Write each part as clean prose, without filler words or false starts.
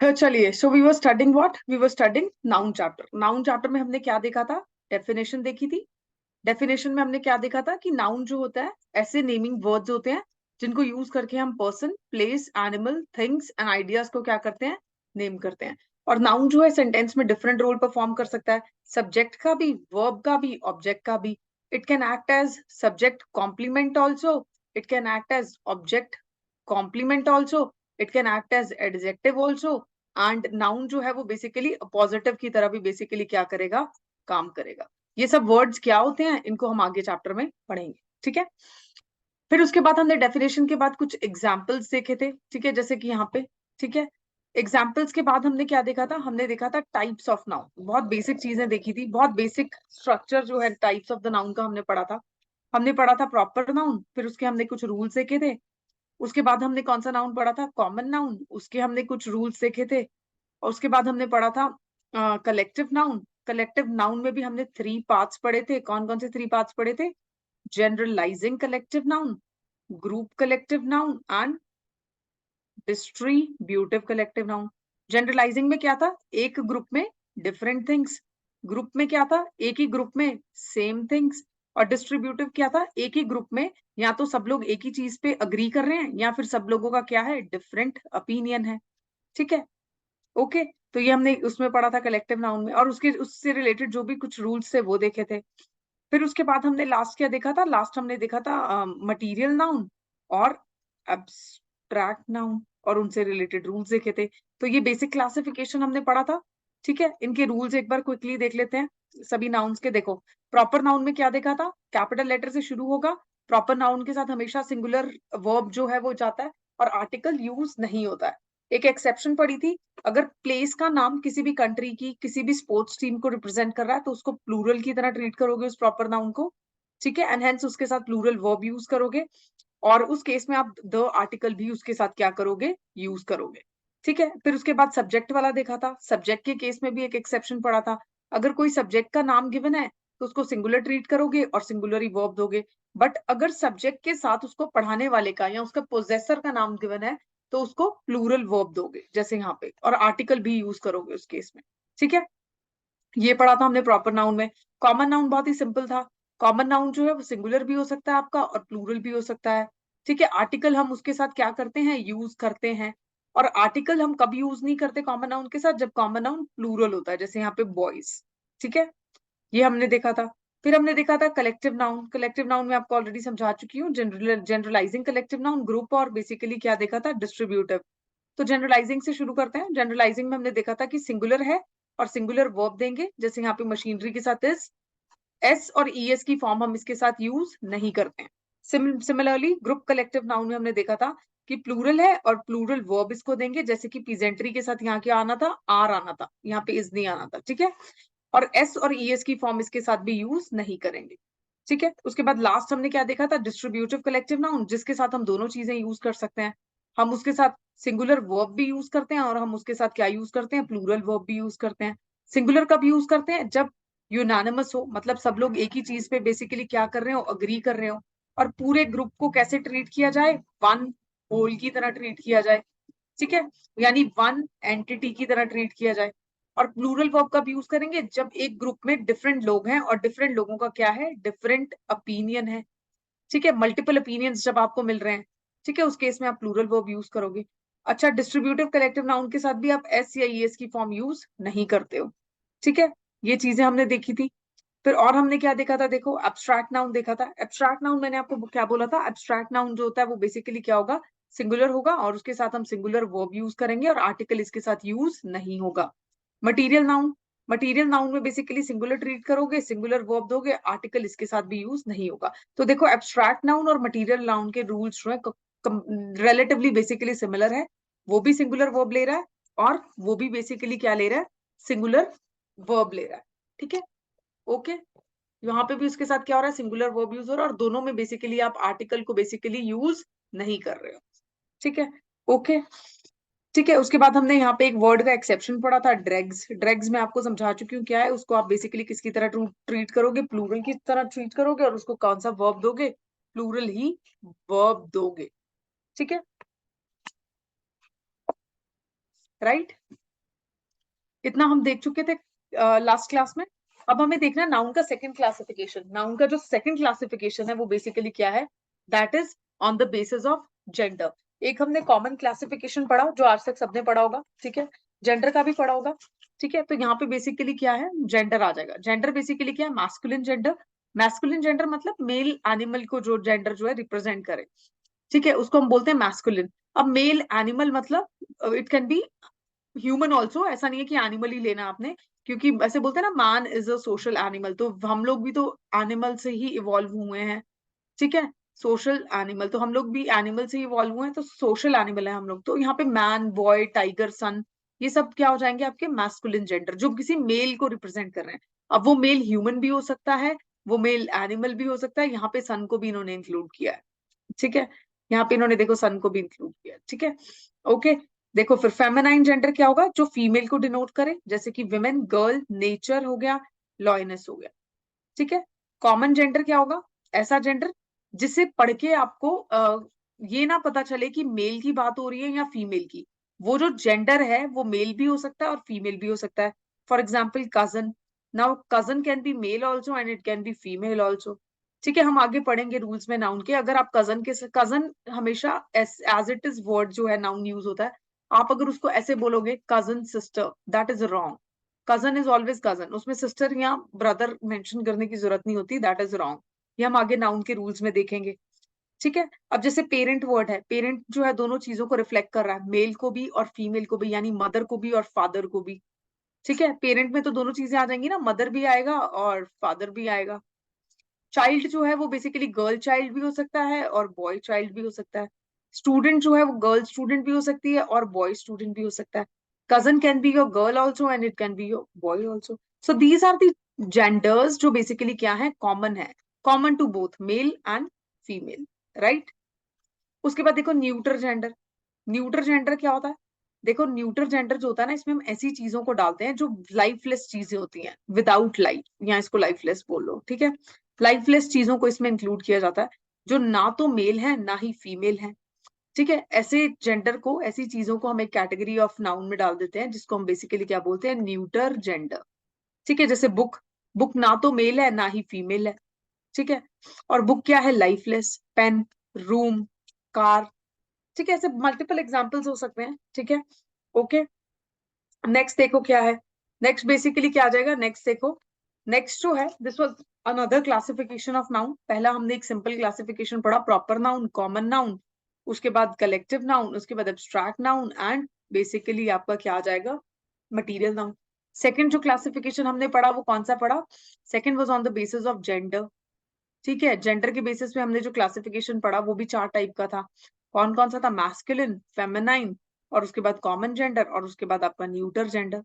चलिए, so we were studying what, we were studying noun chapter. Noun chapter में हमने क्या देखा था? डेफिनेशन देखी थी। डेफिनेशन में हमने क्या देखा था कि नाउन जो होता है ऐसे नेमिंग वर्ड्स होते हैं जिनको यूज करके हम person, place, animal, things and ideas को क्या करते हैं? नेम करते हैं। और नाउन जो है सेंटेंस में डिफरेंट रोल परफॉर्म कर सकता है, सब्जेक्ट का भी, वर्ब का भी, ऑब्जेक्ट का भी। It can act as subject complement also, it can act as object complement also, it can act as adjective also. And noun जो है वो बेसिकली पॉजिटिव की तरह भी बेसिकली क्या करेगा? काम करेगा। ये सब वर्ड्स क्या होते हैं इनको हम आगे चैप्टर में पढ़ेंगे, ठीक है। फिर उसके बाद हमने डेफिनेशन के बाद कुछ एग्जाम्पल्स देखे थे, ठीक है, जैसे कि यहाँ पे, ठीक है। एग्जाम्पल्स के बाद हमने क्या देखा था? हमने देखा था टाइप्स ऑफ नाउन। बहुत बेसिक चीजें देखी थी, बहुत बेसिक स्ट्रक्चर जो है टाइप्स ऑफ द नाउन का हमने पढ़ा था। हमने पढ़ा था प्रॉपर नाउन, फिर उसके हमने कुछ रूल्स देखे थे। उसके बाद हमने कौन सा नाउन पढ़ा था? कॉमन नाउन, उसके हमने कुछ रूल्स देखे थे। और उसके बाद हमने पढ़ा था कलेक्टिव नाउन। कलेक्टिव नाउन में भी हमने 3 पार्ट्स पढ़े थे। कौन कौन से 3 पार्ट्स पढ़े थे? Generalizing collective noun, group collective noun and distributive collective noun. Generalizing में क्या था? एक ग्रुप में डिफरेंट थिंग्स। ग्रुप में क्या था? एक ही ग्रुप में सेम थिंग्स। और डिस्ट्रीब्यूटिव क्या था? एक ही ग्रुप में या तो सब लोग एक ही चीज पे अग्री कर रहे हैं या फिर सब लोगों का क्या है? डिफरेंट ओपिनियन है, ठीक है। ओके, तो ये हमने उसमें पढ़ा था कलेक्टिव नाउन में, और उसके उससे रिलेटेड जो भी कुछ रूल्स थे वो देखे थे। फिर उसके बाद हमने लास्ट क्या देखा था? लास्ट हमने देखा था मटेरियल नाउन और एब्स्ट्रैक्ट नाउन, और उनसे रिलेटेड रूल्स देखे थे। तो ये बेसिक क्लासिफिकेशन हमने पढ़ा था, ठीक है। इनके रूल्स एक बार क्विकली देख लेते हैं सभी नाउन्स के। देखो, प्रॉपर नाउन में क्या देखा था? कैपिटल लेटर से शुरू होगा। प्रॉपर नाउन के साथ हमेशा सिंगुलर वर्ब जो है वो जाता है और आर्टिकल यूज नहीं होता है। एक एक्सेप्शन पड़ी थी, अगर प्लेस का नाम किसी भी कंट्री की किसी भी स्पोर्ट्स टीम को रिप्रेजेंट कर रहा है तो उसको प्लूरल की तरह ट्रीट करोगे उस प्रॉपर नाउन को, ठीक है। एंड हेंस उसके साथ प्लूरल वर्ब यूज करोगे, और उस केस में आप द आर्टिकल भी उसके साथ क्या करोगे? यूज करोगे, ठीक है। फिर उसके बाद सब्जेक्ट वाला देखा था। सब्जेक्ट के केस में भी एक एक्सेप्शन पड़ा था, अगर कोई सब्जेक्ट का नाम गिवन है तो उसको सिंगुलर ट्रीट करोगे और सिंगुलर ही वर्ब दोगे। बट अगर सब्जेक्ट के साथ उसको पढ़ाने वाले का या उसका पोजेसर का नाम गिवन है तो उसको प्लूरल वर्ब दोगे, जैसे यहाँ पे, और आर्टिकल भी यूज करोगे उस केस में, ठीक है। ये पढ़ा था हमने प्रॉपर नाउन में। कॉमन नाउन बहुत ही सिंपल था। कॉमन नाउन जो है वो सिंगुलर भी हो सकता है आपका और प्लूरल भी हो सकता है, ठीक है। आर्टिकल हम उसके साथ क्या करते हैं? यूज करते हैं। और आर्टिकल हम कब यूज नहीं करते कॉमन नाउन के साथ? जब कॉमन नाउन प्लूरल होता है, जैसे यहाँ पे बॉयज, ठीक है। ये हमने देखा था। फिर हमने देखा था कलेक्टिव नाउन। कलेक्टिव नाउन में आपको ऑलरेडी समझा चुकी हूँ, जनरलाइजिंग कलेक्टिव नाउन, ग्रुप, और बेसिकली क्या देखा था? डिस्ट्रीब्यूटिव। तो जनरलाइजिंग से शुरू करते हैं। जनरलाइजिंग में हमने देखा था कि सिंगुलर है और सिंगुलर वर्ब देंगे, जैसे यहाँ पे मशीनरी के साथ इज। एस और ईएस की फॉर्म हम इसके साथ यूज नहीं करते हैं। सिमिलरली ग्रुप कलेक्टिव नाउन में हमने देखा था कि प्लूरल है और प्लूरल वर्ब इसको देंगे, जैसे कि पीजेंट्री के साथ यहाँ क्या आना था? आर आना था, यहाँ पे इज नहीं आना था, ठीक है। और एस और ईएस की फॉर्म इसके साथ भी यूज नहीं करेंगे, ठीक है। उसके बाद लास्ट हमने क्या देखा था? डिस्ट्रीब्यूटिव कलेक्टिव नाउन, जिसके साथ हम दोनों चीजें यूज कर सकते हैं। हम उसके साथ सिंगुलर वर्ब भी यूज करते हैं और हम उसके साथ क्या यूज करते हैं? प्लूरल वर्ब भी यूज करते हैं। सिंगुलर कब यूज करते हैं? जब यूनानिमस हो, मतलब सब लोग एक ही चीज पे बेसिकली क्या कर रहे हो? अग्री कर रहे हो। और पूरे ग्रुप को कैसे ट्रीट किया जाए? वन होल की तरह ट्रीट किया जाए, ठीक है, यानी वन एंटिटी की तरह ट्रीट किया जाए। और प्लूरल वर्ब कब यूज करेंगे? जब एक ग्रुप में डिफरेंट लोग हैं और डिफरेंट लोगों का क्या है? डिफरेंट ओपिनियन है, ठीक है। मल्टीपल ओपिनियंस जब आपको मिल रहे हैं, ठीक है, उस केस में आप प्लूरल वर्ब यूज करोगे। अच्छा, डिस्ट्रीब्यूटिव कलेक्टिव नाउन के साथ भी आप एस या ईएस की फॉर्म यूज नहीं करते हो, ठीक है। ये चीजें हमने देखी थी। फिर और हमने क्या देखा था? देखो, एब्स्ट्रैक्ट नाउन देखा था। एब्स्ट्रैक्ट नाउन मैंने आपको क्या बोला था? एब्स्ट्रैक्ट नाउन जो होता है वो बेसिकली क्या होगा? सिंगुलर होगा और उसके साथ हम सिंगुलर वर्ब यूज करेंगे और आर्टिकल इसके साथ यूज नहीं होगा। मटीरियल नाउन, मटीरियल नाउन में बेसिकली सिंगुलर ट्रीट करोगे, सिंगुलर वर्ब दोगे, आर्टिकल इसके साथ भी यूज नहीं होगा। तो देखो, एब्स्ट्रैक्ट नाउन और मटीरियल नाउन के रूल्स जो है रिलेटिवली बेसिकली सिमिलर है। वो भी सिंगुलर वर्ब ले रहा है और वो भी बेसिकली क्या ले रहा है? सिंगुलर वर्ब ले रहा है, ठीक है। ओके, यहाँ पे भी उसके साथ क्या हो रहा है? सिंगुलर वर्ब यूज हो रहा है और दोनों में बेसिकली आप आर्टिकल को बेसिकली यूज नहीं कर रहे हो, ठीक है। ओके, ठीक है। उसके बाद हमने यहाँ पे एक वर्ड का एक्सेप्शन पढ़ा था, ड्रैग्स। ड्रैग्स में आपको समझा चुकी हूँ क्या है। उसको आप बेसिकली किसकी तरह ट्रीट करोगे? प्लूरल की तरह ट्रीट करोगे और उसको कौन सा वर्ब दोगे? प्लूरल ही वर्ब दोगे, ठीक है। राइट? इतना हम देख चुके थे लास्ट क्लास में। अब हमें देखना है नाउन का सेकंड क्लासिफिकेशन। नाउन का जो सेकंड क्लासिफिकेशन है वो बेसिकली क्या है? That is on the basis of gender. एक हमने कॉमन क्लासिफिकेशन पढ़ा जो आज तक सबने पढ़ा होगा, ठीक है, जेंडर का भी पढ़ा होगा, ठीक है। तो यहाँ पे बेसिकली क्या है? जेंडर आ जाएगा। जेंडर बेसिकली क्या है? Masculine gender. मैस्कुलिन जेंडर मतलब मेल एनिमल को जो जेंडर जो है रिप्रेजेंट करे, ठीक है, उसको हम बोलते हैं मैस्कुलिन। अब मेल एनिमल मतलब it can be human also, ऐसा नहीं है कि एनिमल ही लेना आपने, क्योंकि ऐसे बोलते हैं ना man is a social animal, तो हम लोग भी तो एनिमल से ही इवॉल्व हुए हैं, ठीक है, सोशल एनिमल, तो हम लोग भी एनिमल से इवॉल्व हुए हैं, तो सोशल एनिमल है हम लोग। तो यहाँ पे मैन, बॉय, टाइगर, सन, ये सब क्या हो जाएंगे? आपके मैस्कुलिन जेंडर, जो किसी मेल को रिप्रेजेंट कर रहे हैं। अब वो मेल ह्यूमन भी हो सकता है, वो मेल एनिमल भी हो सकता है। यहाँ पे सन को भी इन्होंने इंक्लूड किया है, ठीक है, यहाँ पे इन्होंने देखो सन को भी इंक्लूड किया, ठीक है, ओके। देखो फिर फेमिनाइन जेंडर क्या होगा? जो फीमेल को डिनोट करे, जैसे कि विमेन, गर्ल, नेचर हो गया, लॉयनेस हो गया, ठीक है। कॉमन जेंडर क्या होगा? ऐसा जेंडर जिसे पढ़ के आपको ये ना पता चले कि मेल की बात हो रही है या फीमेल की। वो जो जेंडर है वो मेल भी हो सकता है और फीमेल भी हो सकता है। For example cousin, now cousin can be male also and it can be female also, ठीक है। हम आगे पढ़ेंगे रूल्स में नाउन के। अगर आप कजन के, कजन हमेशा एज इट इज वर्ड जो है नाउन यूज होता है, आप अगर उसको ऐसे बोलोगे cousin sister, that is wrong. Cousin is always cousin, उसमें सिस्टर या ब्रदर मेंशन करने की जरूरत नहीं होती, दैट इज रॉन्ग। ये हम आगे नाउन के रूल्स में देखेंगे, ठीक है। अब जैसे पेरेंट वर्ड है, पेरेंट जो है दोनों चीजों को रिफ्लेक्ट कर रहा है, मेल को भी और फीमेल को भी, यानी मदर को भी और फादर को भी, ठीक है। पेरेंट में तो दोनों चीजें आ जाएंगी ना, मदर भी आएगा और फादर भी आएगा। चाइल्ड जो है वो बेसिकली गर्ल चाइल्ड भी हो सकता है और बॉय चाइल्ड भी हो सकता है। स्टूडेंट जो है वो गर्ल स्टूडेंट भी हो सकती है और बॉय स्टूडेंट भी हो सकता है। Cousin can be your girl also and it can be your boy also. So these are the genders जो बेसिकली क्या है? कॉमन है, common to both male and female, right. उसके बाद देखो न्यूटर जेंडर। न्यूटर जेंडर क्या होता है? देखो न्यूटर जेंडर जो होता है ना, इसमें हम ऐसी चीजों को डालते हैं जो लाइफलेस चीजें होती हैं, विदाउट लाइफ, या इसको लाइफलेस बोल लो, ठीक है। लाइफलेस चीजों को इसमें इंक्लूड किया जाता है, जो ना तो मेल है ना ही फीमेल है, ठीक है। ऐसे जेंडर को, ऐसी चीजों को हम एक कैटेगरी ऑफ नाउन में डाल देते हैं, जिसको हम बेसिकली क्या बोलते हैं? न्यूटर जेंडर, ठीक है। जैसे बुक, बुक ना तो मेल है ना ही फीमेल है, ठीक है, और बुक क्या है? लाइफलेस। पेन, रूम, कार, ठीक है, ऐसे मल्टीपल एग्जाम्पल्स हो सकते हैं, ठीक है, ओके। नेक्स्ट देखो क्या है? नेक्स्ट बेसिकली क्या आ जाएगा? नेक्स्ट देखो, नेक्स्ट जो है this was another classification of noun. पहला हमने एक सिंपल क्लासिफिकेशन पढ़ा, प्रॉपर नाउन, कॉमन नाउन, उसके बाद कलेक्टिव नाउन, उसके बाद एब्स्ट्रैक्ट नाउन, एंड बेसिकली आपका क्या आ जाएगा? Material noun. सेकंड जो क्लासिफिकेशन हमने पढ़ा वो कौन सा पढ़ा? Second was on the basis of gender, ठीक है। जेंडर के बेसिस पे हमने जो क्लासिफिकेशन पढ़ा वो भी 4 टाइप का था। कौन कौन सा था? मैस्कुलिन, फेमिनाइन, और उसके बाद कॉमन जेंडर, और उसके बाद आपका न्यूटर जेंडर,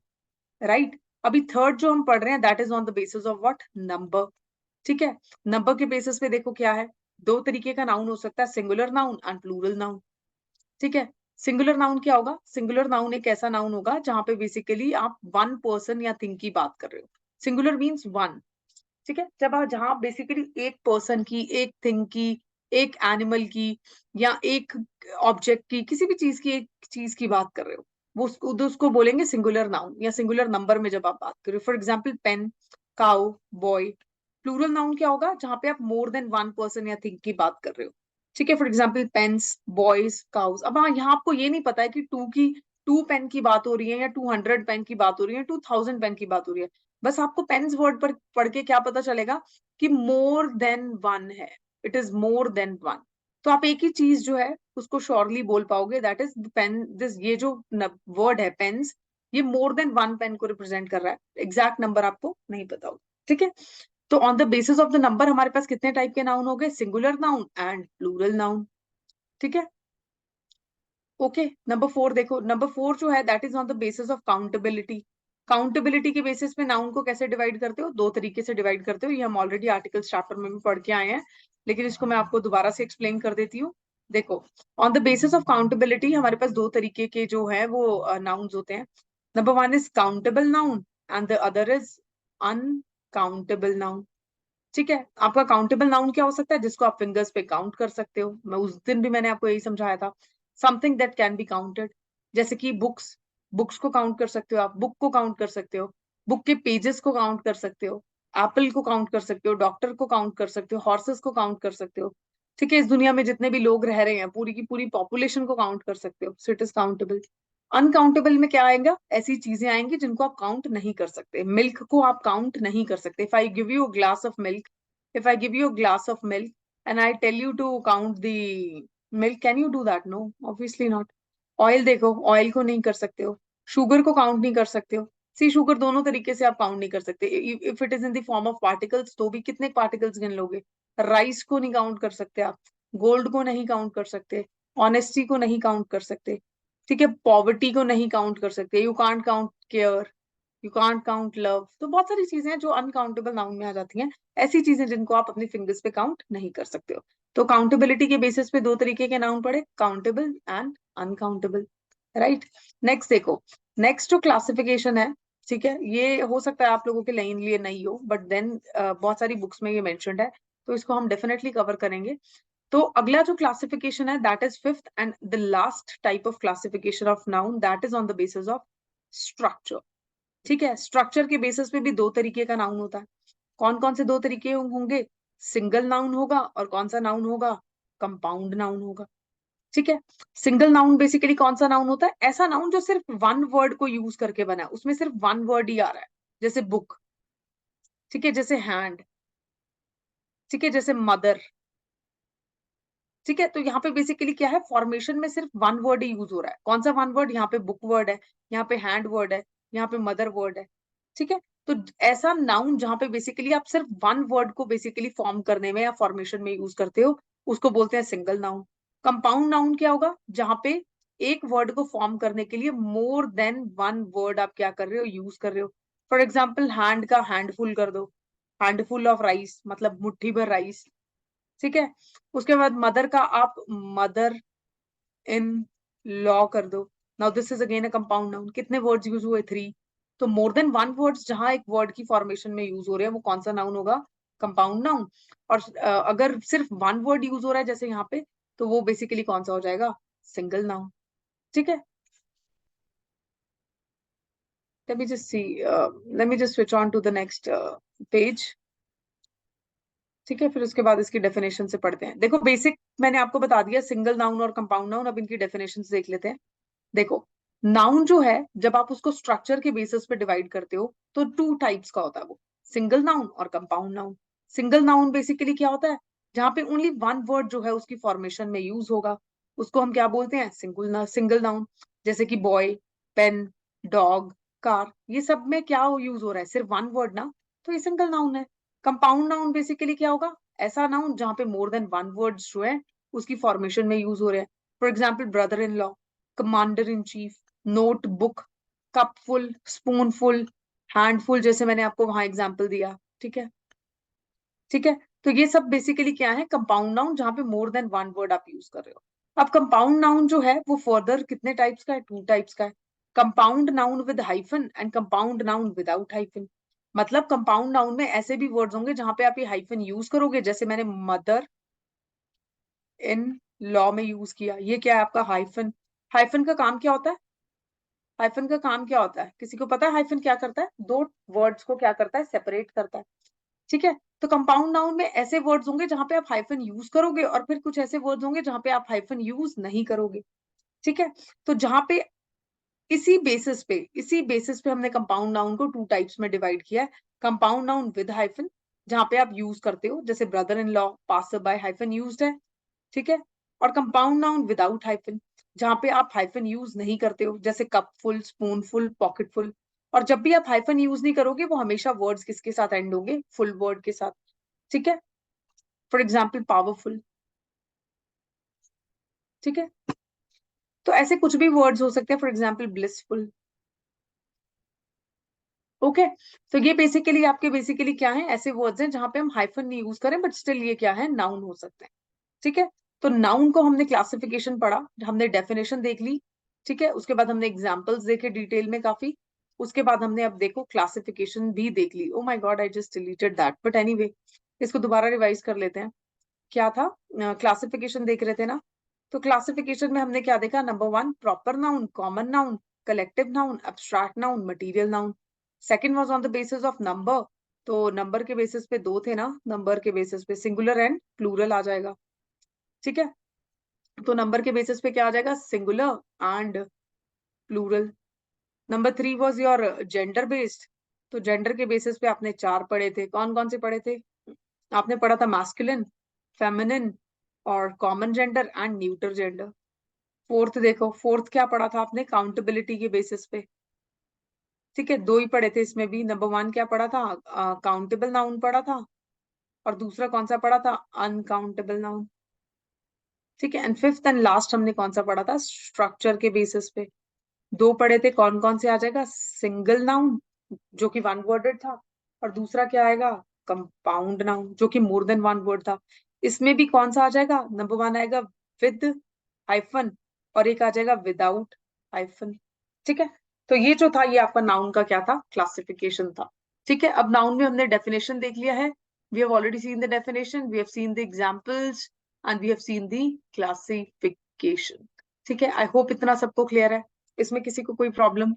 राइट। अभी थर्ड जो हम पढ़ रहे हैं that is on the basis of what? Number, ठीक है। नंबर के बेसिस पे देखो क्या है? दो तरीके का नाउन हो सकता है, singular noun and plural noun, ठीक है। सिंगुलर नाउन क्या होगा? सिंगुलर नाउन एक ऐसा नाउन होगा जहां पे बेसिकली आप वन पर्सन या थिंग की बात कर रहे हो। सिंगुलर मीन्स वन, ठीक है। जब आप, जहां बेसिकली एक पर्सन की, एक थिंग की, एक एनिमल की, या एक ऑब्जेक्ट की, किसी भी चीज की, एक चीज की बात कर रहे हो, वो उसको बोलेंगे सिंगुलर नाउन या सिंगुलर नंबर में जब आप बात कर रहे हो। For example pen, cow, boy. Plural noun क्या होगा? जहां पे आप मोर देन वन पर्सन या थिंग की बात कर रहे हो, ठीक है। For example pens, boys, cows. अब हाँ, यहाँ आपको ये नहीं पता है कि टू पेन की बात हो रही है या 200 पेन की बात हो रही है, 2000 पेन की बात हो रही है। बस आपको पेन्स वर्ड पर पढ़ के क्या पता चलेगा? कि मोर देन वन है, it is more than one. तो आप एक ही चीज जो है उसको श्योरली बोल पाओगे, दैट इज पेन, दिस, ये जो वर्ड है पेन्स, ये मोर देन वन पेन को रिप्रेजेंट कर रहा है। एग्जैक्ट नंबर आपको नहीं पता होगा, ठीक है। तो on the basis of the number हमारे पास कितने टाइप के नाउन हो गए? Singular noun and plural noun, ठीक है, ओके। नंबर 4 देखो, नंबर 4 जो है that is on the basis of accountability. Accountability के बेसिस पे नाउन को कैसे डिवाइड करते हो? दो तरीके से डिवाइड करते हो, ये हम ऑलरेडी आर्टिकल्स चैप्टर में भी पढ़ के आए हैं, लेकिन इसको मैं आपको दोबारा से एक्सप्लेन कर देती हूँ। देखो, on the basis of accountability हमारे पास दो तरीके के जो है वो नाउन्स होते हैं। Number 1 is countable noun and the other is uncountable noun, ठीक है। आपका काउंटेबल नाउन क्या हो सकता है? जिसको आप फिंगर्स पे काउंट कर सकते हो। मैं उस दिन भी मैंने आपको यही समझाया था, something that can be counted, जैसे कि बुक्स, बुक्स को काउंट कर सकते हो, आप बुक को काउंट कर सकते हो, बुक के पेजेस को काउंट कर सकते हो, एप्पल को काउंट कर सकते हो, डॉक्टर को काउंट कर सकते हो, हॉर्सेस को काउंट कर सकते हो। ठीक है, इस दुनिया में जितने भी लोग रह रहे हैं पूरी की पूरी पॉपुलेशन को काउंट कर सकते हो, so it is countable. Uncountable में क्या आएगा, ऐसी चीजें आएंगी जिनको आप काउंट नहीं कर सकते। मिल्क को आप काउंट नहीं कर सकते। If I give you a glass of milk, if I give you a glass of milk and I tell you to count the milk, can you do that? No, obviously not. Oil देखो, oil को नहीं कर सकते हो, sugar को count नहीं कर सकते हो। सी शुगर दोनों तरीके से आप काउंट नहीं कर सकते। If it is in the form of particles तो भी कितने पार्टिकल्स गिन लोगे। राइस को नहीं काउंट कर सकते आप, गोल्ड को नहीं काउंट कर सकते, ऑनेस्टी को नहीं काउंट कर सकते, ठीक है, पॉवर्टी को नहीं काउंट कर सकते, you can't count care, you can't count love. तो बहुत सारी चीजें हैं जो अनकाउंटेबल नाउन में आ जाती हैं, ऐसी चीजें जिनको आप अपने फिंगर्स पे काउंट नहीं कर सकते हो। तो काउंटेबिलिटी के बेसिस पे दो तरीके के नाउन पड़े, countable and uncountable, right. Next देखो, नेक्स्ट जो क्लासिफिकेशन है, ठीक है, ये हो सकता है आप लोगों के लिए नहीं हो, बट देन बहुत सारी बुक्स में ये मेंशन्ड है, तो इसको हम डेफिनेटली कवर करेंगे। तो अगला जो क्लासिफिकेशन है that is fifth and the last type of classification of noun, that is on the basis of structure. ठीक है, स्ट्रक्चर के बेसिस पे भी दो तरीके का नाउन होता है। कौन कौन से दो तरीके होंगे? सिंगल नाउन होगा, और कौन सा नाउन होगा? कंपाउंड नाउन होगा। ठीक है, सिंगल नाउन बेसिकली कौन सा नाउन होता है? ऐसा नाउन जो सिर्फ वन वर्ड को यूज करके बना है, उसमें सिर्फ वन वर्ड ही आ रहा है, जैसे बुक, ठीक है, जैसे हैंड, ठीक है, जैसे मदर। ठीक है, तो यहाँ पे बेसिकली क्या है, फॉर्मेशन में सिर्फ वन वर्ड ही यूज हो रहा है। कौन सा वन वर्ड? यहाँ पे बुक वर्ड है, यहाँ पे हैंड वर्ड है, यहाँ पे मदर वर्ड है। ठीक है, तो ऐसा नाउन जहाँ पे बेसिकली आप सिर्फ वन वर्ड को बेसिकली फॉर्म करने में या फॉर्मेशन में यूज करते हो, उसको बोलते हैं सिंगल नाउन। कंपाउंड नाउन क्या होगा? जहाँ पे एक वर्ड को फॉर्म करने के लिए मोर देन वन वर्ड आप क्या कर रहे हो, यूज कर रहे हो। फॉर एग्जाम्पल, हैंड का हैंडफुल कर दो, हैंडफुल ऑफ राइस मतलब मुट्ठी भर राइस। ठीक है, उसके बाद मदर का आप मदर इन लॉ कर दो। Now this is again a compound noun. कितने वर्ड्स यूज हुए? 3। तो मोर देन वन वर्ड्स जहां एक वर्ड की फॉर्मेशन में यूज हो रहे हैं, वो कौन सा नाउन होगा? Compound noun. और अगर सिर्फ वन वर्ड यूज हो रहा है जैसे यहाँ पे, तो वो बेसिकली कौन सा हो जाएगा? Single noun. ठीक है, let me just see let me just switch on to the next page। ठीक है, फिर उसके बाद इसकी डेफिनेशन से पढ़ते हैं। देखो, बेसिक मैंने आपको बता दिया, सिंगल नाउन और कंपाउंड नाउन। अब इनकी डेफिनेशन देख लेते हैं। देखो, नाउन जो है, जब आप उसको स्ट्रक्चर के बेसिस पे डिवाइड करते हो, तो टू टाइप्स का होता है वो, सिंगल नाउन और compound noun. Single noun basically क्या होता है? जहां पे ओनली वन वर्ड जो है उसकी फॉर्मेशन में यूज होगा, उसको हम क्या बोलते हैं? Single noun. जैसे कि बॉय, पेन, डॉग, कार, ये सब में क्या यूज हो रहा है? सिर्फ वन वर्ड ना, तो ये सिंगल नाउन है। कंपाउंड नाउन बेसिकली क्या होगा? ऐसा नाउन जहां पे मोर देन वन वर्ड्स जो है उसकी फॉर्मेशन में यूज हो रहे हैं। For example, brother in law, commander in chief, notebook, cupful, spoonful, handful, जैसे मैंने आपको वहां एग्जांपल दिया। ठीक है, ठीक है, तो ये सब बेसिकली क्या है? कंपाउंड नाउन, जहां पे मोर देन वन वर्ड आप यूज कर रहे हो। अब कंपाउंड नाउन जो है वो फर्दर कितने टाइप्स का है? टू टाइप्स का है। Compound noun with hyphen and compound noun without hyphen. मतलब कंपाउंड नाउन में ऐसे भी वर्ड्स होंगे जहां पे आप ये हाइफन यूज करोगे, जैसे मैंने मदर इन लॉ में यूज किया। ये क्या है आपका? हाइफन। हाइफन का काम क्या होता है? हाइफन का काम क्या होता है? किसी को पता है हाइफन क्या करता है? दो वर्ड्स को क्या करता है? सेपरेट करता है। ठीक है, तो कंपाउंड नाउन में ऐसे वर्ड्स होंगे जहां पे आप हाइफन यूज करोगे, और फिर कुछ ऐसे वर्ड्स होंगे जहां पे आप हाइफन यूज नहीं करोगे। ठीक है, तो जहां पे इसी बेसिस पे हमने कंपाउंड नाउन को टू टाइप्स में डिवाइड किया है। कंपाउंड नाउन विद हाइफन, जहां पे आप यूज करते हो, जैसे brother in law, passer by, hyphen used है। ठीक है, और कंपाउंड नाउन विदाउट हाइफन, जहां पे आप हाइफन यूज नहीं करते हो, जैसे cup full, spoon full, pocket full. और जब भी आप हाइफन यूज नहीं करोगे, वो हमेशा वर्ड्स किसके साथ एंड होंगे? फुल वर्ड के साथ। ठीक है, फॉर एग्जाम्पल, पावरफुल। ठीक है, तो ऐसे कुछ भी वर्ड्स हो सकते हैं, फॉर एग्जाम्पल ब्लिसफुल। ओके, तो ये बेसिकली आपके बेसिकली क्या है? ऐसे वर्ड्स हैं जहां पे हम हाइफन नहीं यूज करें, बट स्टिल ये क्या है? नाउन हो सकते हैं। ठीक है, तो नाउन को हमने क्लासिफिकेशन पढ़ा, हमने डेफिनेशन देख ली। ठीक है, उसके बाद हमने एग्जांपल्स देखे डिटेल में काफी। उसके बाद हमने अब देखो क्लासिफिकेशन भी देख ली। Oh my God, I just deleted that, but anyway, इसको दोबारा रिवाइज कर लेते हैं। क्या था? क्लासिफिकेशन देख रहे थे ना? तो क्लासिफिकेशन में हमने क्या देखा? Number 1, proper noun, common noun, collective noun, abstract noun, material noun. Second was on the basis of number. तो नंबर के बेसिस पे दो थे ना, नंबर के बेसिस पे सिंगुलर एंड प्लूरल आ जाएगा. ठीक है, तो नंबर के बेसिस पे क्या आ जाएगा, singular and plural. Number 3 was your gender based. तो जेंडर के बेसिस पे आपने 4 पढ़े थे. कौन कौन से पढ़े थे? आपने पढ़ा था मैस्कुलिन, फेमिनिन और common gender and neuter gender. Fourth देखो, फोर्थ क्या पढ़ा था आपने? काउंटेबिलिटी के बेसिस पे. ठीक है, 2 ही पढ़े थे इसमें भी. नंबर 1 क्या पढ़ा था? काउंटेबल नाउन पढ़ा था, और दूसरा कौन सा पढ़ा था? Uncountable noun. ठीक है, एंड फिफ्थ एंड लास्ट हमने कौन सा पढ़ा था? स्ट्रक्चर के बेसिस पे. 2 पढ़े थे, कौन कौन से आ जाएगा? सिंगल नाउन जो कि वन वर्डेड था, और दूसरा क्या आएगा? कंपाउंड नाउन जो कि मोर देन वन वर्ड था. इसमें भी कौन सा आ जाएगा? नंबर 1 आएगा विद हाइफन, और एक आ जाएगा विदाउट हाइफन. ठीक है, तो ये जो था, ये आपका नाउन का क्या था? क्लासिफिकेशन था. ठीक है, अब नाउन में हमने डेफिनेशन देख लिया है. We have already seen the definition, we have seen the examples and we have seen the classification. ठीक है, आई होप इतना सबको क्लियर है. इसमें किसी को कोई problem?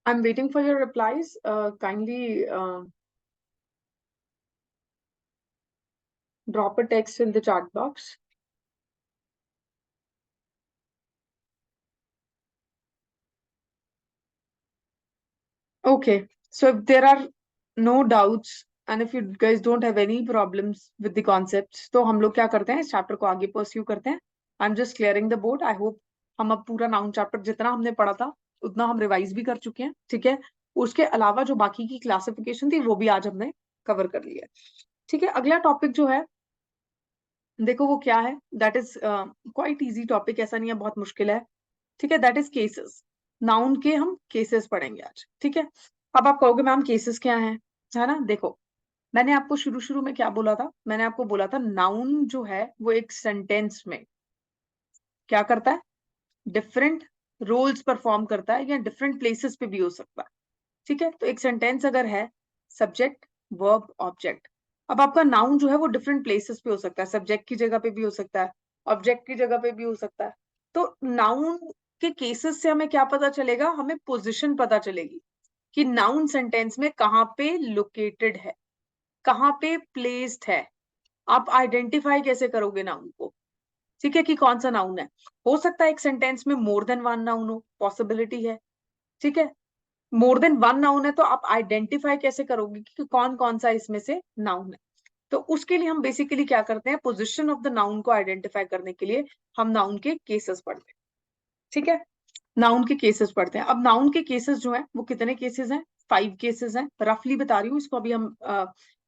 I'm waiting for your replies. Kindly drop a text in the chat box. Okay, so if there are no doubts and if you guys don't have any problems with the concepts, तो हम लोग क्या करते हैं, इस chapter को आगे pursue करते हैं. आई am just clearing the board. I hope हम अब पूरा नाउन चैप्टर जितना हमने पढ़ा था उतना हम रिवाइज भी कर चुके हैं. ठीक है, उसके अलावा जो बाकी की क्लासिफिकेशन थी वो भी आज हमने कवर कर लिया है. ठीक है, अगला टॉपिक जो है, देखो वो क्या है. That is quite easy topic, ऐसा नहीं है बहुत मुश्किल है. ठीक है, दैट इज केसेस. नाउन के हम केसेस पढ़ेंगे आज. ठीक है, अब आप कहोगे मैम केसेस क्या हैं, है ना. देखो, मैंने आपको शुरू शुरू में क्या बोला था? मैंने आपको बोला था नाउन जो है वो एक सेंटेंस में क्या करता है? डिफरेंट रोल्स परफॉर्म करता है, या डिफरेंट प्लेसेस पे भी हो सकता है. ठीक है, तो एक सेंटेंस अगर है, सब्जेक्ट, वर्ब, ऑब्जेक्ट. अब आपका नाउन जो है वो डिफरेंट प्लेसेस पे हो सकता है. सब्जेक्ट की जगह पे भी हो सकता है, ऑब्जेक्ट की जगह पे भी हो सकता है. तो नाउन के केसेस से हमें क्या पता चलेगा? हमें पोजीशन पता चलेगी कि नाउन सेंटेंस में कहाँ पे लोकेटेड है, कहाँ पे प्लेस्ड है. आप आइडेंटिफाई कैसे करोगे नाउन को? ठीक है, कि कौन सा नाउन है. हो सकता है एक सेंटेंस में मोर देन वन नाउन हो, पॉसिबिलिटी है. ठीक है, मोर देन वन नाउन है तो आप आइडेंटिफाई कैसे करोगे कि कौन कौन सा इसमें से नाउन है? तो उसके लिए हम बेसिकली क्या करते हैं, पोजीशन ऑफ द नाउन को आइडेंटिफाई करने के लिए हम नाउन के केसेस पढ़ते हैं. ठीक है, नाउन के केसेस पढ़ते हैं. अब नाउन के केसेस जो है वो कितने केसेस हैं? 5 केसेस हैं. रफली बता रही हूँ इसको, अभी हम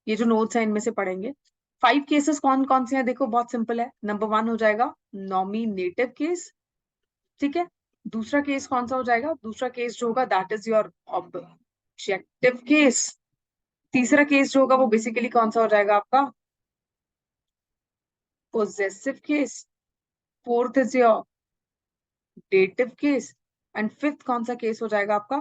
ये जो नोट्स हैं इनमें से पढ़ेंगे. 5 केसेस कौन कौन से हैं? देखो बहुत सिंपल है. नंबर 1 हो जाएगा नॉमिनेटिव केस. ठीक है, दूसरा केस कौन सा हो जाएगा? दूसरा केस जो होगा that is your objective case. तीसरा केस जो होगा वो बेसिकली कौन सा हो जाएगा आपका? Possessive case. Fourth is your dative case. And fifth कौन सा केस हो जाएगा आपका?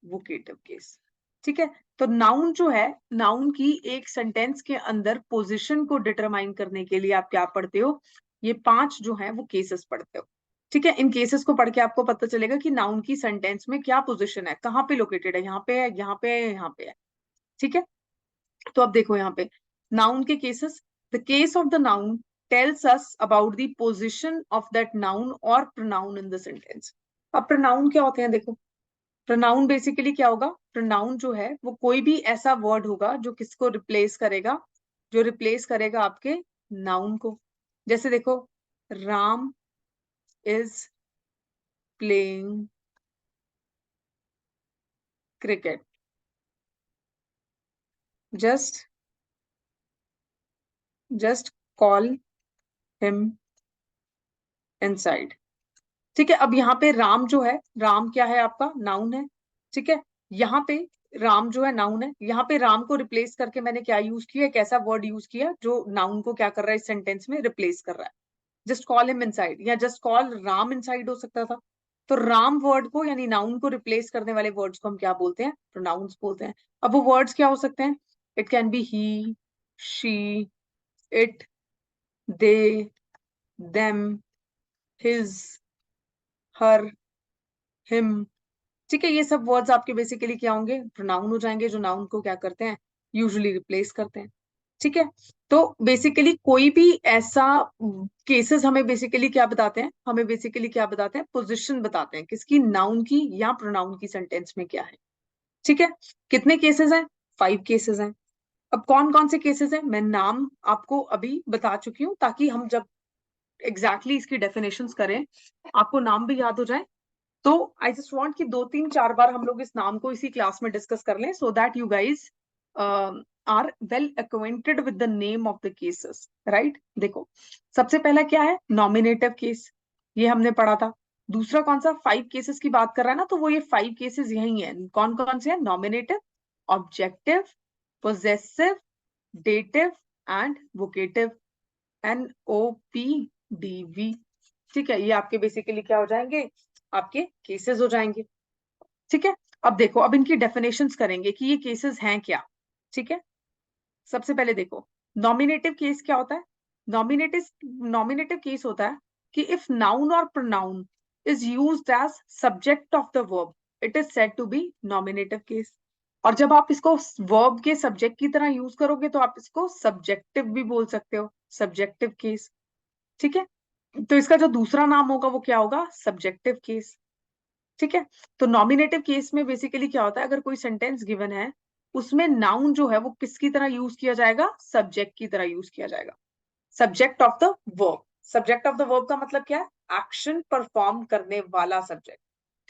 Vocative case. ठीक है, तो नाउन जो है, नाउन की एक सेंटेंस के अंदर पोजीशन को डिटरमाइन करने के लिए आप क्या पढ़ते हो? ये 5 जो है वो केसेस पढ़ते हो. ठीक है, इन केसेस को पढ़ के आपको पता चलेगा कि नाउन की सेंटेंस में क्या पोजीशन है, कहाँ पे लोकेटेड है. यहाँ पे है, यहाँ पे है, यहाँ पे है. ठीक है, तो अब देखो यहाँ पे नाउन के cases. The case of the noun tells us about the position of that noun और प्रोनाउन इन द सेंटेंस. अब प्रोनाउन क्या होते हैं? देखो, प्रोनाउन बेसिकली क्या होगा? प्रोनाउन जो है वो कोई भी ऐसा वर्ड होगा जो किसको रिप्लेस करेगा? जो रिप्लेस करेगा आपके नाउन को. जैसे देखो, Ram is playing cricket. Just just call him inside. ठीक है, अब यहाँ पे राम जो है, राम क्या है आपका, नाउन है। ठीक है, यहाँ पे राम जो है नाउन है, यहाँ पे राम को रिप्लेस करके मैंने क्या यूज किया, एक ऐसा वर्ड यूज किया जो नाउन को क्या कर रहा है, इस सेंटेंस में रिप्लेस कर रहा है। जस्ट कॉल हिम इनसाइड, या जस्ट कॉल राम इनसाइड हो सकता था। तो राम वर्ड को यानी नाउन को रिप्लेस करने वाले वर्ड्स को हम क्या बोलते हैं, प्रोनाउंस बोलते हैं। अब वो वर्ड्स क्या हो सकते हैं, it can B he, she, it, they, them, his, her, him. ठीक है, ये सब वर्ड्स आपके बेसिकली क्या होंगे, प्रोनाउन हो जाएंगे, जो नाउन को क्या करते हैं, यूजुअली रिप्लेस करते हैं। ठीक है, तो बेसिकली कोई भी ऐसा केसेस हमें बेसिकली क्या बताते हैं, हमें बेसिकली क्या बताते हैं, पोजीशन बताते हैं किसकी, नाउन की या प्रोनाउन की सेंटेंस में क्या है। ठीक है, कितने केसेस हैं, 5 केसेस हैं। अब कौन कौन से केसेस हैं, मैं नाम आपको अभी बता चुकी हूँ, ताकि हम जब इसकी डेफिनेशंस करें आपको नाम भी याद हो जाए। तो आई जस्ट वांट कि 2 3 4 बार हम लोग इस नाम को इसी क्लास में डिस्कस कर लें, so that you guys are well acquainted with the name of the cases, right. देखो, सबसे पहला क्या है, नॉमिनेटिव केस, ये हमने पढ़ा था। दूसरा कौन सा, 5 केसेस की बात कर रहा है ना, तो वो ये 5 केसेस यही है। कौन कौन से हैं, nominative, objective, possessive, dative and vocative, NOPDV। ठीक है, ये आपके बेसिकली क्या हो जाएंगे, आपके केसेस हो जाएंगे। ठीक है, अब देखो, अब इनकी डेफिनेशंस करेंगे कि ये केसेस हैं क्या। ठीक है, सबसे पहले देखो, नॉमिनेटिव केस क्या होता है। नॉमिनेटिव नॉमिनेटिव केस होता है कि इफ नाउन और pronoun is used as subject of the verb, it is said to be nominative case. और जब आप इसको वर्ब के सब्जेक्ट की तरह यूज करोगे तो आप इसको सब्जेक्टिव भी बोल सकते हो, सब्जेक्टिव केस। ठीक है, तो इसका जो दूसरा नाम होगा वो क्या होगा, सब्जेक्टिव केस। ठीक है, तो नॉमिनेटिव केस में बेसिकली क्या होता है, अगर कोई सेंटेंस गिवन है, उसमें नाउन जो है वो किसकी तरह यूज किया जाएगा, सब्जेक्ट की तरह यूज किया जाएगा, subject of the verb. Subject of the verb का मतलब क्या है, एक्शन परफॉर्म करने वाला सब्जेक्ट।